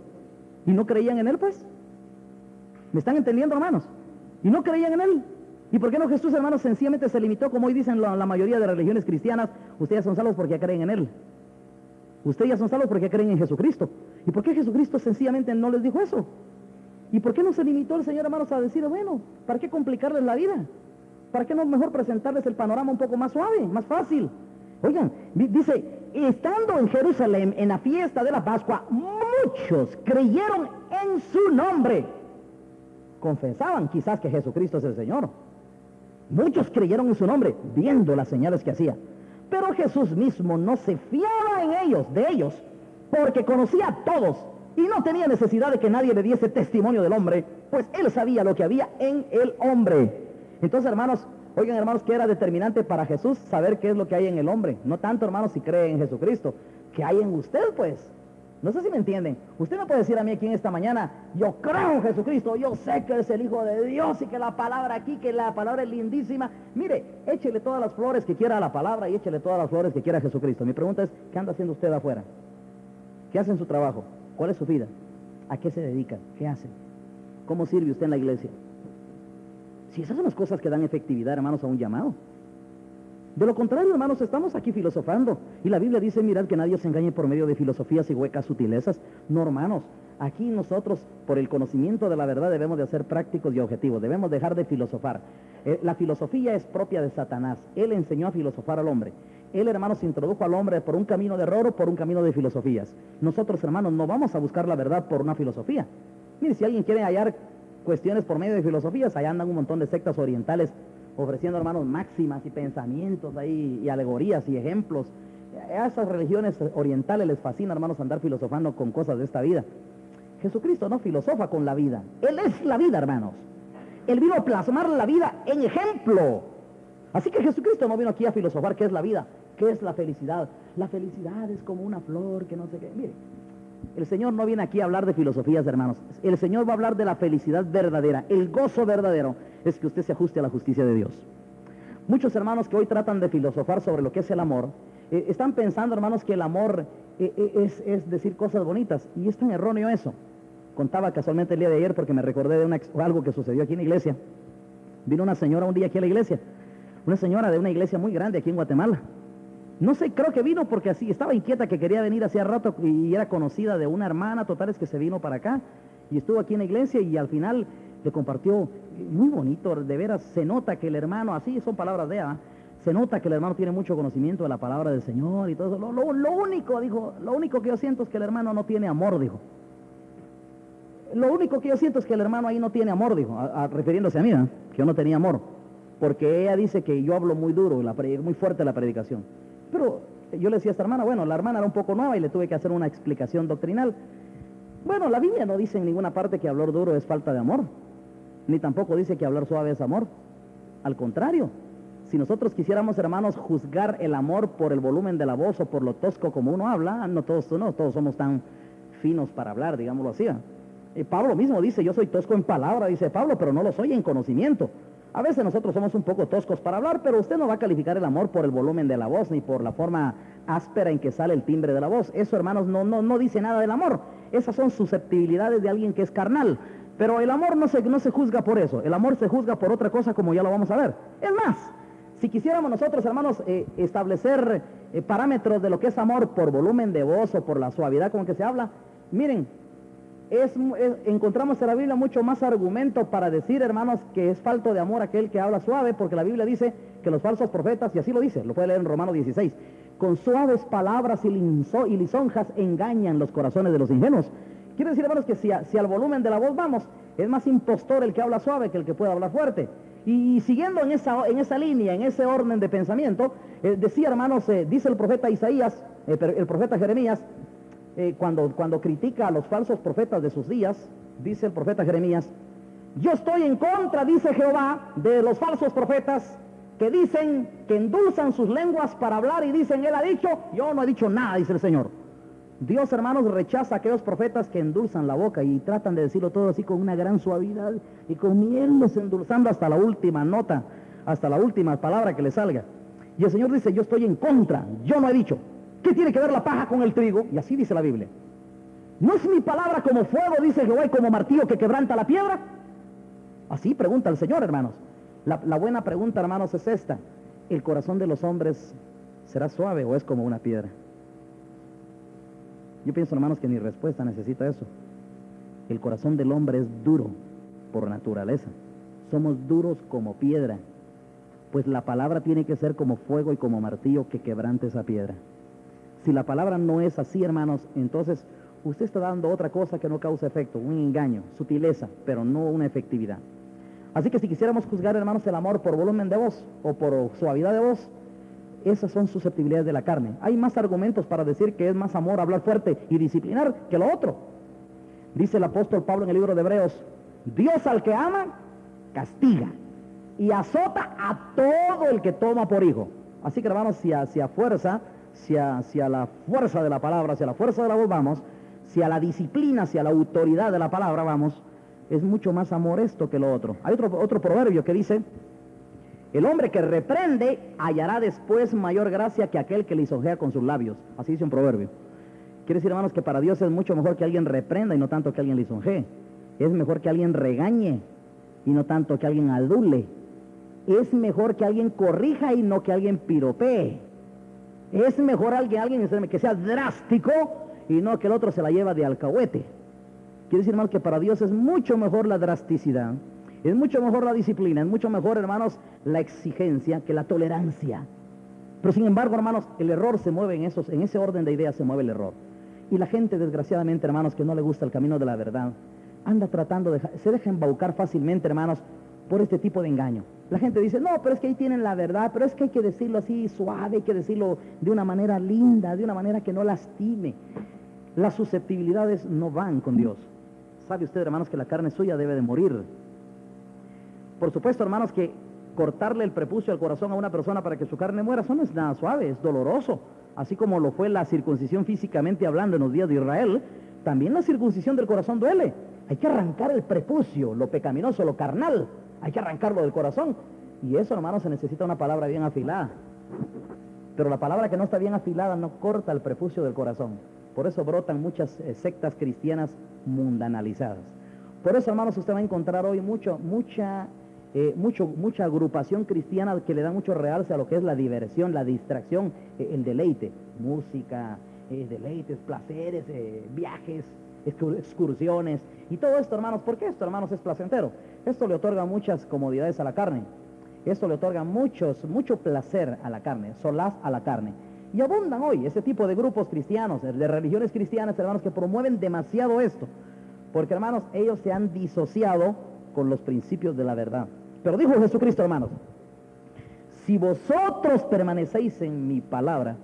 ¿Y no creían en Él, pues? ¿Me están entendiendo, hermanos? ¿Y no creían en Él? ¿Y por qué no Jesús, hermanos, sencillamente se limitó, como hoy dicen la mayoría de religiones cristianas, ustedes ya son salvos porque ya creen en Él? Ustedes ya son salvos porque ya creen en Jesucristo. ¿Y por qué Jesucristo sencillamente no les dijo eso? ¿Y por qué no se limitó el Señor, hermanos, a decir, bueno, ¿para qué complicarles la vida? ¿Para qué no mejor presentarles el panorama un poco más suave, más fácil? Oigan, dice, estando en Jerusalén en la fiesta de la Pascua, muchos creyeron en su nombre. Confesaban quizás que Jesucristo es el Señor. Muchos creyeron en su nombre, viendo las señales que hacía. Pero Jesús mismo no se fiaba de ellos, porque conocía a todos y no tenía necesidad de que nadie le diese testimonio del hombre, pues Él sabía lo que había en el hombre. Entonces, hermanos, oigan, hermanos, que era determinante para Jesús saber qué es lo que hay en el hombre. No tanto, hermanos, si cree en Jesucristo, que hay en usted, pues. No sé si me entienden. Usted me puede decir a mí aquí en esta mañana, yo creo en Jesucristo, yo sé que es el Hijo de Dios y que la palabra aquí, que la palabra es lindísima. Mire, échele todas las flores que quiera a la palabra y échele todas las flores que quiera a Jesucristo. Mi pregunta es, ¿qué anda haciendo usted afuera? ¿Qué hace en su trabajo? ¿Cuál es su vida? ¿A qué se dedica? ¿Qué hace? ¿Cómo sirve usted en la iglesia? Si esas son las cosas que dan efectividad, hermanos, a un llamado. De lo contrario, hermanos, estamos aquí filosofando. Y la Biblia dice, mirad que nadie se engañe por medio de filosofías y huecas sutilezas. No, hermanos, aquí nosotros, por el conocimiento de la verdad, debemos de ser prácticos y objetivos. Debemos dejar de filosofar. La filosofía es propia de Satanás. Él enseñó a filosofar al hombre. Él, hermanos, introdujo al hombre por un camino de error o por un camino de filosofías. Nosotros, hermanos, no vamos a buscar la verdad por una filosofía. Mire, si alguien quiere hallar cuestiones por medio de filosofías, allá andan un montón de sectas orientales ofreciendo, hermanos, máximas y pensamientos ahí, y alegorías y ejemplos. A esas religiones orientales les fascina, hermanos, andar filosofando con cosas de esta vida. Jesucristo no filosofa con la vida. Él es la vida, hermanos. Él vino a plasmar la vida en ejemplo. Así que Jesucristo no vino aquí a filosofar qué es la vida, qué es la felicidad. La felicidad es como una flor que no sé qué. Mire, el Señor no viene aquí a hablar de filosofías, hermanos. El Señor va a hablar de la felicidad verdadera. El gozo verdadero es que usted se ajuste a la justicia de Dios. Muchos hermanos que hoy tratan de filosofar sobre lo que es el amor, están pensando, hermanos, que el amor es decir cosas bonitas. Y es tan erróneo eso. Contaba casualmente el día de ayer porque me recordé de algo que sucedió aquí en la iglesia. Vino una señora un día aquí a la iglesia. Una señora de una iglesia muy grande aquí en Guatemala. No sé, creo que vino porque así estaba inquieta, que quería venir hacía rato y era conocida de una hermana. Total es que se vino para acá y estuvo aquí en la iglesia y al final le compartió, muy bonito, de veras, se nota que el hermano, así son palabras de ella, se nota que el hermano tiene mucho conocimiento de la palabra del Señor y todo eso. Lo único, dijo, lo único que yo siento es que el hermano no tiene amor, dijo. Lo único que yo siento es que el hermano ahí no tiene amor, dijo, refiriéndose a mí, que yo no tenía amor, porque ella dice que yo hablo muy duro, muy fuerte la predicación. Pero yo le decía a esta hermana, bueno, la hermana era un poco nueva y le tuve que hacer una explicación doctrinal. Bueno, la Biblia no dice en ninguna parte que hablar duro es falta de amor, ni tampoco dice que hablar suave es amor. Al contrario, si nosotros quisiéramos, hermanos, juzgar el amor por el volumen de la voz o por lo tosco como uno habla, todos somos tan finos para hablar, digámoslo así. Pablo mismo dice, yo soy tosco en palabra, dice Pablo, pero no lo soy en conocimiento. A veces nosotros somos un poco toscos para hablar, pero usted no va a calificar el amor por el volumen de la voz, ni por la forma áspera en que sale el timbre de la voz. Eso, hermanos, no dice nada del amor. Esas son susceptibilidades de alguien que es carnal. Pero el amor no se juzga por eso. El amor se juzga por otra cosa, como ya lo vamos a ver. Es más, si quisiéramos nosotros, hermanos, establecer parámetros de lo que es amor por volumen de voz o por la suavidad con que se habla, miren, encontramos en la Biblia mucho más argumento para decir, hermanos, que es falto de amor aquel que habla suave, porque la Biblia dice que los falsos profetas, y así lo dice, lo puede leer en Romanos 16, con suaves palabras y lisonjas engañan los corazones de los ingenuos. Quiere decir, hermanos, que si al volumen de la voz vamos, es más impostor el que habla suave que el que puede hablar fuerte. Y siguiendo en esa línea, en ese orden de pensamiento, decía, hermanos, dice el profeta Isaías, el profeta Jeremías, cuando critica a los falsos profetas de sus días, dice el profeta Jeremías: yo estoy en contra, dice Jehová, de los falsos profetas que dicen, que endulzan sus lenguas para hablar y dicen, él ha dicho. Yo no he dicho nada, dice el Señor. Dios, hermanos, rechaza a aquellos profetas que endulzan la boca y tratan de decirlo todo así con una gran suavidad y con miel, los endulzando hasta la última nota, hasta la última palabra que le salga. Y el Señor dice: yo estoy en contra, yo no he dicho. ¿Qué tiene que ver la paja con el trigo? Y así dice la Biblia. ¿No es mi palabra como fuego, dice Jehová, y como martillo que quebranta la piedra? Así pregunta el Señor, hermanos. La buena pregunta, hermanos, es esta: ¿el corazón de los hombres será suave o es como una piedra? Yo pienso, hermanos, que mi respuesta necesita eso. El corazón del hombre es duro por naturaleza. Somos duros como piedra, pues la palabra tiene que ser como fuego y como martillo que quebrante esa piedra. Si la palabra no es así, hermanos, entonces usted está dando otra cosa que no causa efecto, un engaño, sutileza, pero no una efectividad. Así que si quisiéramos juzgar, hermanos, el amor por volumen de voz o por suavidad de voz, esas son susceptibilidades de la carne. Hay más argumentos para decir que es más amor hablar fuerte y disciplinar que lo otro. Dice el apóstol Pablo en el libro de Hebreos: Dios al que ama, castiga y azota a todo el que toma por hijo. Así que, hermanos, si a la fuerza de la palabra, si a la fuerza de la voz vamos, si a la disciplina, si a la autoridad de la palabra vamos, es mucho más amor esto que lo otro. Hay otro proverbio que dice: el hombre que reprende hallará después mayor gracia que aquel que lisonjea con sus labios. Así dice un proverbio. Quiere decir, hermanos, que para Dios es mucho mejor que alguien reprenda y no tanto que alguien lisonjee. Es mejor que alguien regañe y no tanto que alguien adule. Es mejor que alguien corrija y no que alguien piropee. Es mejor alguien que sea drástico y no que el otro se la lleva de alcahuete. Quiere decir, hermanos, que para Dios es mucho mejor la drasticidad, es mucho mejor la disciplina, es mucho mejor, hermanos, la exigencia que la tolerancia. Pero sin embargo, hermanos, el error se mueve en ese orden de ideas se mueve el error. Y la gente, desgraciadamente, hermanos, que no le gusta el camino de la verdad, anda tratando se deja embaucar fácilmente, hermanos, por este tipo de engaño. La gente dice: no, pero es que ahí tienen la verdad, pero es que hay que decirlo así suave, hay que decirlo de una manera linda, de una manera que no lastime. Las susceptibilidades no van con Dios. ¿Sabe usted, hermanos, que la carne suya debe de morir? Por supuesto, hermanos, que cortarle el prepucio al corazón a una persona para que su carne muera, eso no es nada suave, es doloroso. Así como lo fue la circuncisión físicamente hablando en los días de Israel, también la circuncisión del corazón duele. Hay que arrancar el prepucio, lo pecaminoso, lo carnal, hay que arrancarlo del corazón. Y eso, hermanos, se necesita una palabra bien afilada. Pero la palabra que no está bien afilada no corta el prepucio del corazón. Por eso brotan muchas sectas cristianas mundanalizadas. Por eso, hermanos, usted va a encontrar hoy mucha agrupación cristiana que le da mucho realce a lo que es la diversión, la distracción, el deleite, música, deleites, placeres, viajes, excursiones y todo esto, hermanos. ¿Por qué esto, hermanos, es placentero? Esto le otorga muchas comodidades a la carne. Esto le otorga mucho placer a la carne, solaz a la carne. Y abundan hoy ese tipo de grupos cristianos, de religiones cristianas, hermanos, que promueven demasiado esto. Porque, hermanos, ellos se han disociado con los principios de la verdad. Pero dijo Jesucristo, hermanos: si vosotros permanecéis en mi palabra,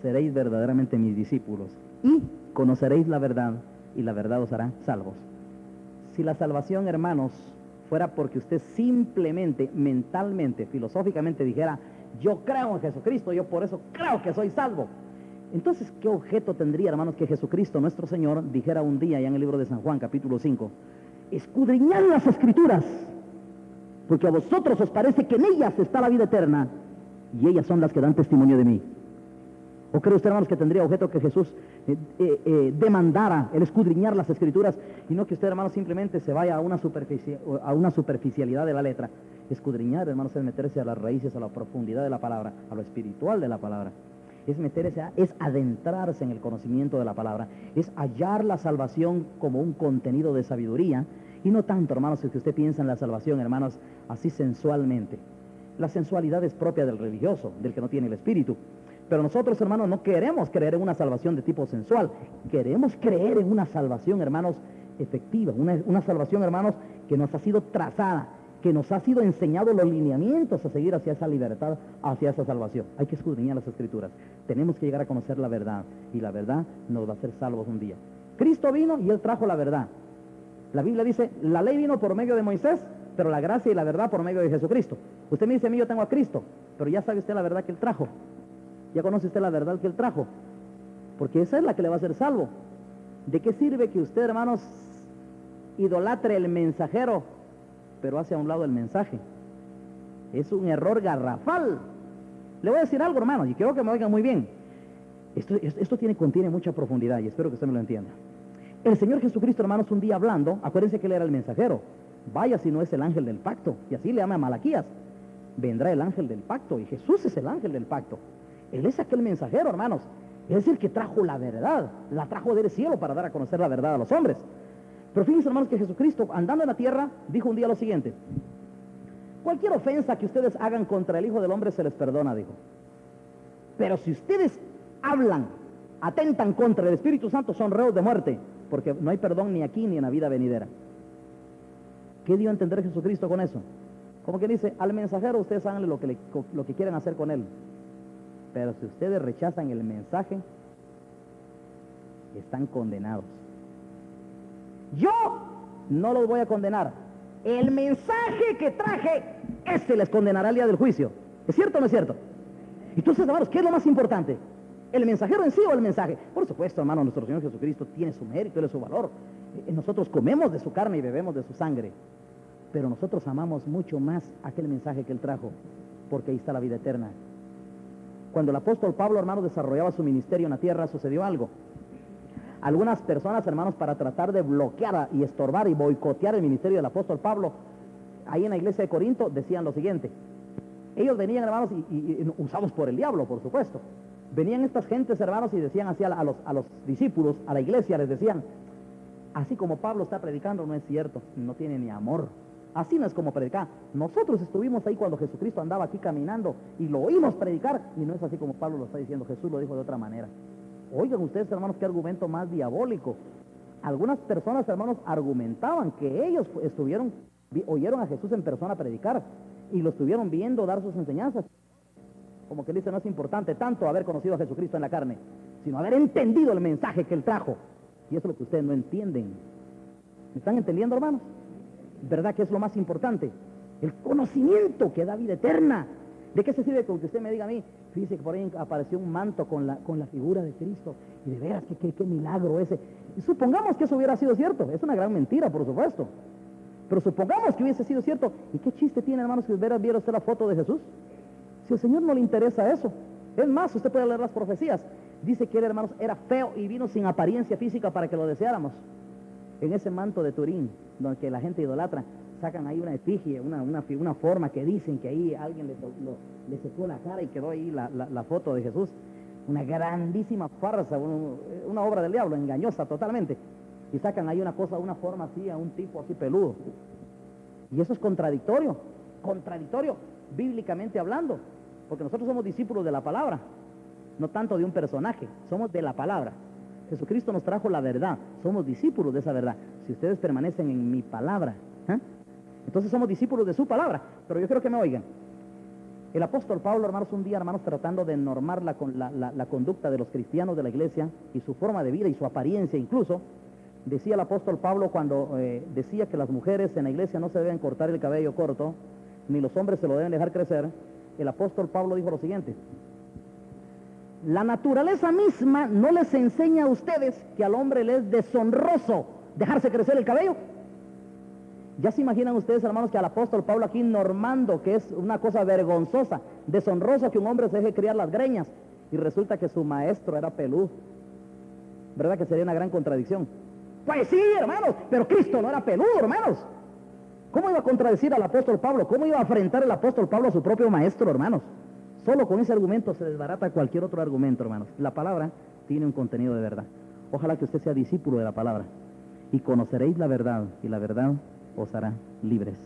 seréis verdaderamente mis discípulos y conoceréis la verdad, y la verdad os hará salvos. Si la salvación, hermanos, fuera porque usted simplemente, mentalmente, filosóficamente dijera: yo creo en Jesucristo, yo por eso creo que soy salvo, entonces, ¿qué objeto tendría, hermanos, que Jesucristo, nuestro Señor, dijera un día, ya en el libro de San Juan, capítulo 5, escudriñad las Escrituras, porque a vosotros os parece que en ellas está la vida eterna, y ellas son las que dan testimonio de mí? ¿O cree usted, hermanos, que tendría objeto que Jesús demandara el escudriñar las Escrituras, y no que usted, hermanos, simplemente se vaya a una superficialidad de la letra? Escudriñar, hermanos, es meterse a las raíces, a la profundidad de la palabra, a lo espiritual de la palabra. Es adentrarse en el conocimiento de la palabra, es hallar la salvación como un contenido de sabiduría, y no tanto, hermanos, que usted piensa en la salvación, hermanos, así sensualmente. La sensualidad es propia del religioso, del que no tiene el espíritu. Pero nosotros, hermanos, no queremos creer en una salvación de tipo sensual, queremos creer en una salvación, hermanos, efectiva, una salvación, hermanos, que nos ha sido trazada, que nos ha sido enseñado los lineamientos a seguir hacia esa libertad, hacia esa salvación. Hay que escudriñar las Escrituras. Tenemos que llegar a conocer la verdad, y la verdad nos va a hacer salvos un día. Cristo vino y Él trajo la verdad. La Biblia dice, la ley vino por medio de Moisés, pero la gracia y la verdad por medio de Jesucristo. Usted me dice a mí, yo tengo a Cristo, pero ya sabe usted la verdad que Él trajo. Ya conoce usted la verdad que Él trajo, porque esa es la que le va a hacer salvo. ¿De qué sirve que usted, hermanos, idolatre el mensajero, pero hace a un lado el mensaje? Es un error garrafal. Le voy a decir algo, hermano, y quiero que me oigan muy bien. Esto contiene mucha profundidad, y espero que usted me lo entienda. El Señor Jesucristo, hermanos, un día hablando, acuérdense que Él era el mensajero. Vaya si no es el ángel del pacto, y así le llama a Malaquías. Vendrá el ángel del pacto, y Jesús es el ángel del pacto. Él es aquel mensajero, hermanos. Es el que trajo la verdad, la trajo del cielo para dar a conocer la verdad a los hombres. Pero fíjense, hermanos, que Jesucristo, andando en la tierra, dijo un día lo siguiente: cualquier ofensa que ustedes hagan contra el Hijo del Hombre se les perdona, dijo. Pero si ustedes hablan, atentan contra el Espíritu Santo, son reos de muerte, porque no hay perdón ni aquí ni en la vida venidera. ¿Qué dio a entender Jesucristo con eso? Como que dice, al mensajero ustedes háganle lo que quieran hacer con él, pero si ustedes rechazan el mensaje, están condenados. Yo no los voy a condenar. El mensaje que traje, ese les condenará el día del juicio. ¿Es cierto o no es cierto? Entonces, hermanos, ¿qué es lo más importante? ¿El mensajero en sí o el mensaje? Por supuesto, hermano, nuestro Señor Jesucristo tiene su mérito, Él es su valor. Nosotros comemos de su carne y bebemos de su sangre, pero nosotros amamos mucho más aquel mensaje que Él trajo, porque ahí está la vida eterna. Cuando el apóstol Pablo, hermano, desarrollaba su ministerio en la tierra, sucedió algo. Algunas personas, hermanos, para tratar de bloquear y estorbar y boicotear el ministerio del apóstol Pablo, ahí en la iglesia de Corinto, decían lo siguiente. Ellos venían, hermanos, y usados por el diablo, por supuesto. Venían estas gentes, hermanos, y decían así a los discípulos, a la iglesia, les decían, así como Pablo está predicando, no es cierto, no tiene ni amor. Así no es como predicar. Nosotros estuvimos ahí cuando Jesucristo andaba aquí caminando y lo oímos predicar, y no es así como Pablo lo está diciendo. Jesús lo dijo de otra manera. Oigan ustedes, hermanos, qué argumento más diabólico. Algunas personas, hermanos, argumentaban que ellos oyeron a Jesús en persona predicar y lo estuvieron viendo dar sus enseñanzas. Como que dice, no es importante tanto haber conocido a Jesucristo en la carne, sino haber entendido el mensaje que Él trajo. Y eso es lo que ustedes no entienden. ¿Me están entendiendo, hermanos? ¿Verdad que es lo más importante? El conocimiento que da vida eterna. ¿De qué se sirve con que usted me diga a mí? Fíjese que por ahí apareció un manto con la figura de Cristo, y de veras, qué milagro ese. Y supongamos que eso hubiera sido cierto. Es una gran mentira, por supuesto. Pero supongamos que hubiese sido cierto. ¿Y qué chiste tiene, hermanos, que viera usted la foto de Jesús? Si al Señor no le interesa eso. Es más, usted puede leer las profecías. Dice que él, hermanos, era feo y vino sin apariencia física para que lo deseáramos. En ese manto de Turín, donde la gente idolatra, sacan ahí una efigie, una forma que dicen que ahí alguien le secó la cara y quedó ahí la foto de Jesús. Una grandísima farsa, una obra del diablo, engañosa totalmente. Y sacan ahí una forma así, a un tipo así peludo. Y eso es contradictorio, bíblicamente hablando, porque nosotros somos discípulos de la palabra, no tanto de un personaje, somos de la palabra. Jesucristo nos trajo la verdad, somos discípulos de esa verdad. Si ustedes permanecen en mi palabra, entonces somos discípulos de su palabra. Pero yo quiero que me oigan. El apóstol Pablo, hermanos, un día, hermanos, tratando de normar la conducta de los cristianos de la iglesia y su forma de vida y su apariencia incluso, decía el apóstol Pablo cuando decía que las mujeres en la iglesia no se deben cortar el cabello corto, ni los hombres se lo deben dejar crecer. El apóstol Pablo dijo lo siguiente: la naturaleza misma no les enseña a ustedes que al hombre le es deshonroso dejarse crecer el cabello. Ya se imaginan ustedes, hermanos, que al apóstol Pablo aquí normando que es una cosa vergonzosa, deshonrosa, que un hombre se deje criar las greñas, y resulta que su maestro era peludo. ¿Verdad que sería una gran contradicción? Pues sí, hermanos, pero Cristo no era peludo, hermanos. ¿Cómo iba a contradecir al apóstol Pablo? ¿Cómo iba a afrentar el apóstol Pablo a su propio maestro, hermanos? Solo con ese argumento se desbarata cualquier otro argumento, hermanos. La palabra tiene un contenido de verdad. Ojalá que usted sea discípulo de la palabra. Y conoceréis la verdad, y la verdad os hará libres.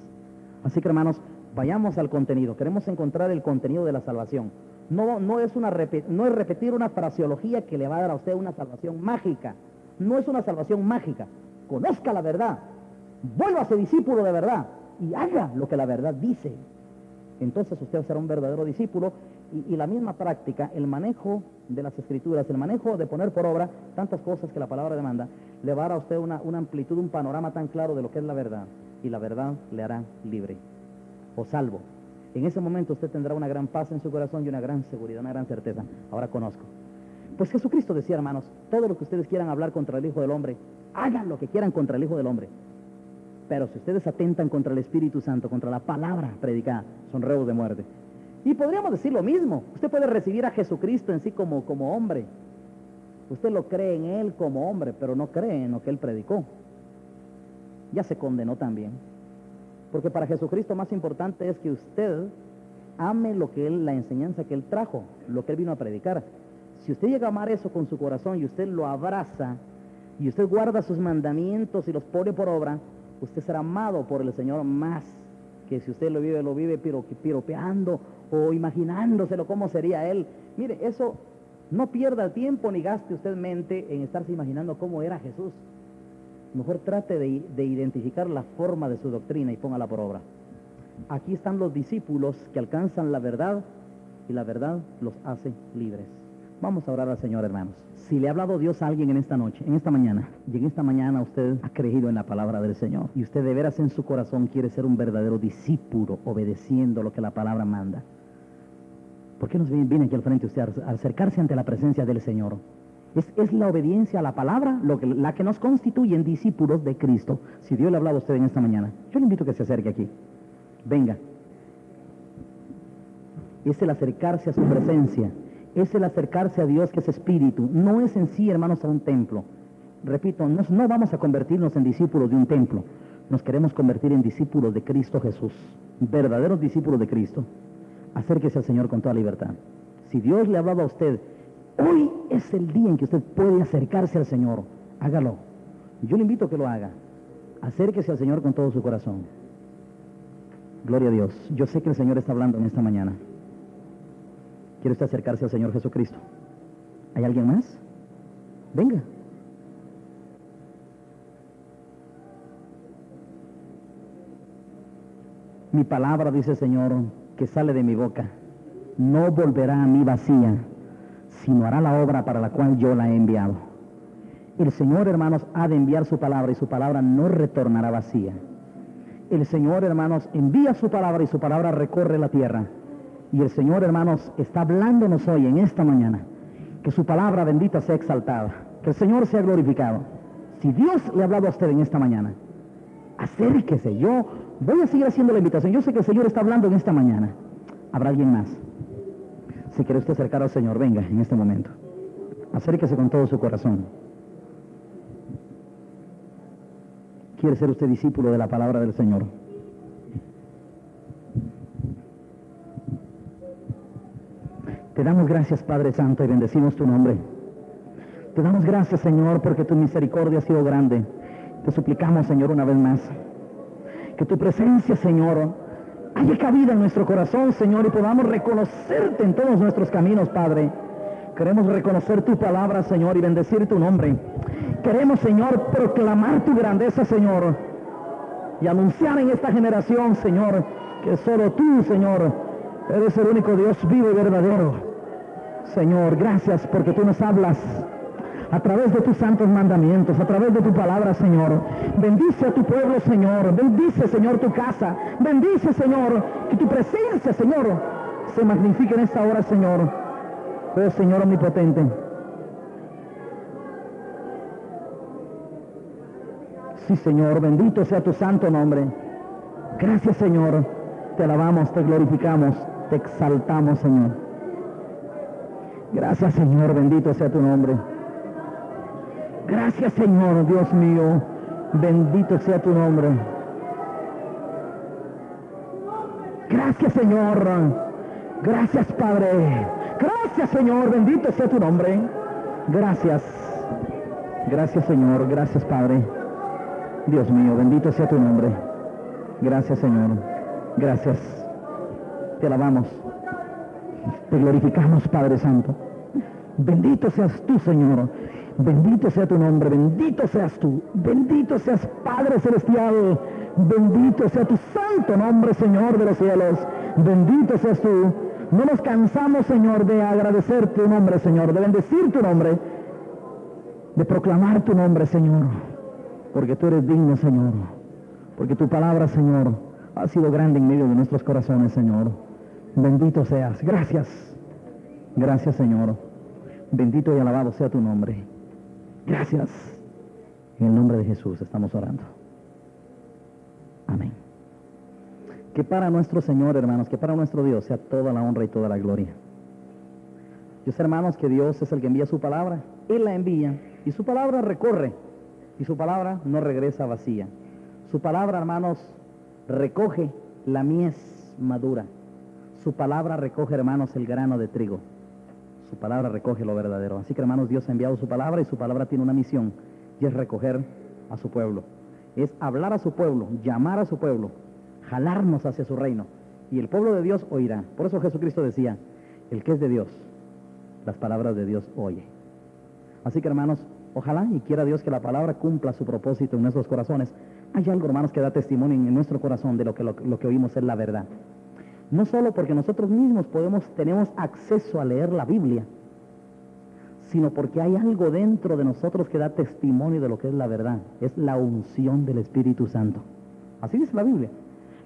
Así que, hermanos, vayamos al contenido. Queremos encontrar el contenido de la salvación. No es repetir una fraseología que le va a dar a usted una salvación mágica. No es una salvación mágica. Conozca la verdad, vuélvase discípulo de verdad, y haga lo que la verdad dice. Entonces usted será un verdadero discípulo y la misma práctica, el manejo de las escrituras, el manejo de poner por obra tantas cosas que la palabra demanda, le va a dar a usted una amplitud, un panorama tan claro de lo que es la verdad, y la verdad le hará libre o salvo. En ese momento usted tendrá una gran paz en su corazón y una gran seguridad, una gran certeza. Ahora conozco. Pues Jesucristo decía, hermanos, todo lo que ustedes quieran hablar contra el Hijo del Hombre, hagan lo que quieran contra el Hijo del Hombre. Pero si ustedes atentan contra el Espíritu Santo, contra la palabra predicada, son reos de muerte. Y podríamos decir lo mismo. Usted puede recibir a Jesucristo en sí como hombre. Usted lo cree en Él como hombre, pero no cree en lo que Él predicó. Ya se condenó también. Porque para Jesucristo más importante es que usted ame lo que Él, la enseñanza que Él trajo, lo que Él vino a predicar. Si usted llega a amar eso con su corazón y usted lo abraza, y usted guarda sus mandamientos y los pone por obra, usted será amado por el Señor más que si usted lo vive piropeando o imaginándoselo cómo sería Él. Mire, eso no pierda tiempo ni gaste usted mente en estarse imaginando cómo era Jesús. Mejor trate de identificar la forma de su doctrina y póngala por obra. Aquí están los discípulos que alcanzan la verdad y la verdad los hace libres. Vamos a orar al Señor, hermanos. Si le ha hablado Dios a alguien en esta noche, en esta mañana, y en esta mañana usted ha creído en la palabra del Señor, y usted de veras en su corazón quiere ser un verdadero discípulo, obedeciendo lo que la palabra manda, ¿por qué nos viene aquí al frente usted a acercarse ante la presencia del Señor? Es la obediencia a la palabra la que nos constituye en discípulos de Cristo. Si Dios le ha hablado a usted en esta mañana, yo le invito a que se acerque aquí. Venga. Es el acercarse a su presencia. Es el acercarse a Dios, que es espíritu. No es en sí, hermanos, a un templo. Repito, no vamos a convertirnos en discípulos de un templo. Nos queremos convertir en discípulos de Cristo Jesús. Verdaderos discípulos de Cristo. Acérquese al Señor con toda libertad. Si Dios le ha hablado a usted, hoy es el día en que usted puede acercarse al Señor. Hágalo. Yo le invito a que lo haga. Acérquese al Señor con todo su corazón. Gloria a Dios. Yo sé que el Señor está hablando en esta mañana. ¿Quiere usted acercarse al Señor Jesucristo? ¿Hay alguien más? Venga. Mi palabra, dice el Señor, que sale de mi boca, no volverá a mí vacía, sino hará la obra para la cual yo la he enviado. El Señor, hermanos, ha de enviar su palabra y su palabra no retornará vacía. El Señor, hermanos, envía su palabra y su palabra recorre la tierra. Y el Señor, hermanos, está hablándonos hoy, en esta mañana, que su palabra bendita sea exaltada, que el Señor sea glorificado. Si Dios le ha hablado a usted en esta mañana, acérquese. Yo voy a seguir haciendo la invitación. Yo sé que el Señor está hablando en esta mañana. ¿Habrá alguien más? Si quiere usted acercar al Señor, venga en este momento. Acérquese con todo su corazón. ¿Quiere ser usted discípulo de la palabra del Señor? Te damos gracias, Padre Santo, y bendecimos tu nombre. Te damos gracias, Señor, porque tu misericordia ha sido grande. Te suplicamos, Señor, una vez más, que tu presencia, Señor, haya cabida en nuestro corazón, Señor, y podamos reconocerte en todos nuestros caminos, Padre. Queremos reconocer tu palabra, Señor, y bendecir tu nombre. Queremos, Señor, proclamar tu grandeza, Señor, y anunciar en esta generación, Señor, que solo tú, Señor, eres el único Dios vivo y verdadero. Señor, gracias porque tú nos hablas a través de tus santos mandamientos, a través de tu palabra, Señor. Bendice a tu pueblo, Señor. Bendice, Señor, tu casa. Bendice, Señor, que tu presencia, Señor, se magnifique en esta hora, Señor. Oh, Señor omnipotente. Sí, Señor, bendito sea tu santo nombre. Gracias, Señor. Te alabamos, te glorificamos, te exaltamos, Señor. Gracias, Señor, bendito sea tu nombre. Gracias, Señor, Dios mío, bendito sea tu nombre. Gracias, Señor. Gracias, Padre. Gracias, Señor, bendito sea tu nombre. Gracias. Gracias, Señor. Gracias, Padre. Dios mío, bendito sea tu nombre. Gracias, Señor. Gracias. Te alabamos. Te glorificamos, Padre Santo. Bendito seas tú, Señor. Bendito sea tu nombre, bendito seas tú, bendito seas Padre Celestial, bendito sea tu santo nombre, Señor de los cielos, bendito seas tú. No nos cansamos, Señor, de agradecer tu nombre, Señor, de bendecir tu nombre, de proclamar tu nombre, Señor, porque tú eres digno, Señor, porque tu palabra, Señor, ha sido grande en medio de nuestros corazones, Señor. Bendito seas. Gracias. Gracias, Señor. Bendito y alabado sea tu nombre. Gracias. En el nombre de Jesús estamos orando. Amén. Que para nuestro Señor, hermanos, que para nuestro Dios sea toda la honra y toda la gloria. Yo sé, hermanos, que Dios es el que envía su palabra. Él la envía y su palabra recorre. Y su palabra no regresa vacía. Su palabra, hermanos, recoge la mies madura. Su palabra recoge, hermanos, el grano de trigo. Su palabra recoge lo verdadero. Así que, hermanos, Dios ha enviado su palabra y su palabra tiene una misión, y es recoger a su pueblo. Es hablar a su pueblo, llamar a su pueblo, jalarnos hacia su reino. Y el pueblo de Dios oirá. Por eso Jesucristo decía, el que es de Dios, las palabras de Dios oye. Así que, hermanos, ojalá y quiera Dios que la palabra cumpla su propósito en nuestros corazones. Hay algo, hermanos, que da testimonio en nuestro corazón de lo que oímos es la verdad. No solo porque nosotros mismos tenemos acceso a leer la Biblia, sino porque hay algo dentro de nosotros que da testimonio de lo que es la verdad. Es la unción del Espíritu Santo. Así dice la Biblia.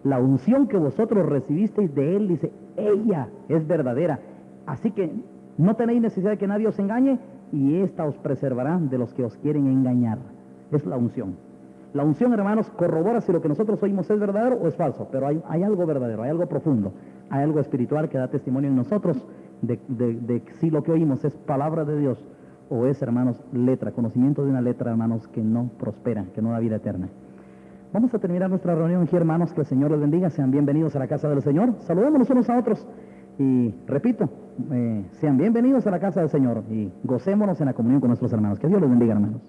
La unción que vosotros recibisteis de Él, dice, ella es verdadera. Así que no tenéis necesidad de que nadie os engañe, y ésta os preservará de los que os quieren engañar. Es la unción. La unción, hermanos, corrobora si lo que nosotros oímos es verdadero o es falso, pero hay algo verdadero, hay algo profundo, hay algo espiritual que da testimonio en nosotros de si lo que oímos es palabra de Dios o es, hermanos, letra, conocimiento de una letra, hermanos, que no prospera, que no da vida eterna. Vamos a terminar nuestra reunión aquí, hermanos, que el Señor les bendiga, sean bienvenidos a la casa del Señor, saludémonos unos a otros y, repito, sean bienvenidos a la casa del Señor y gocémonos en la comunión con nuestros hermanos. Que Dios les bendiga, hermanos.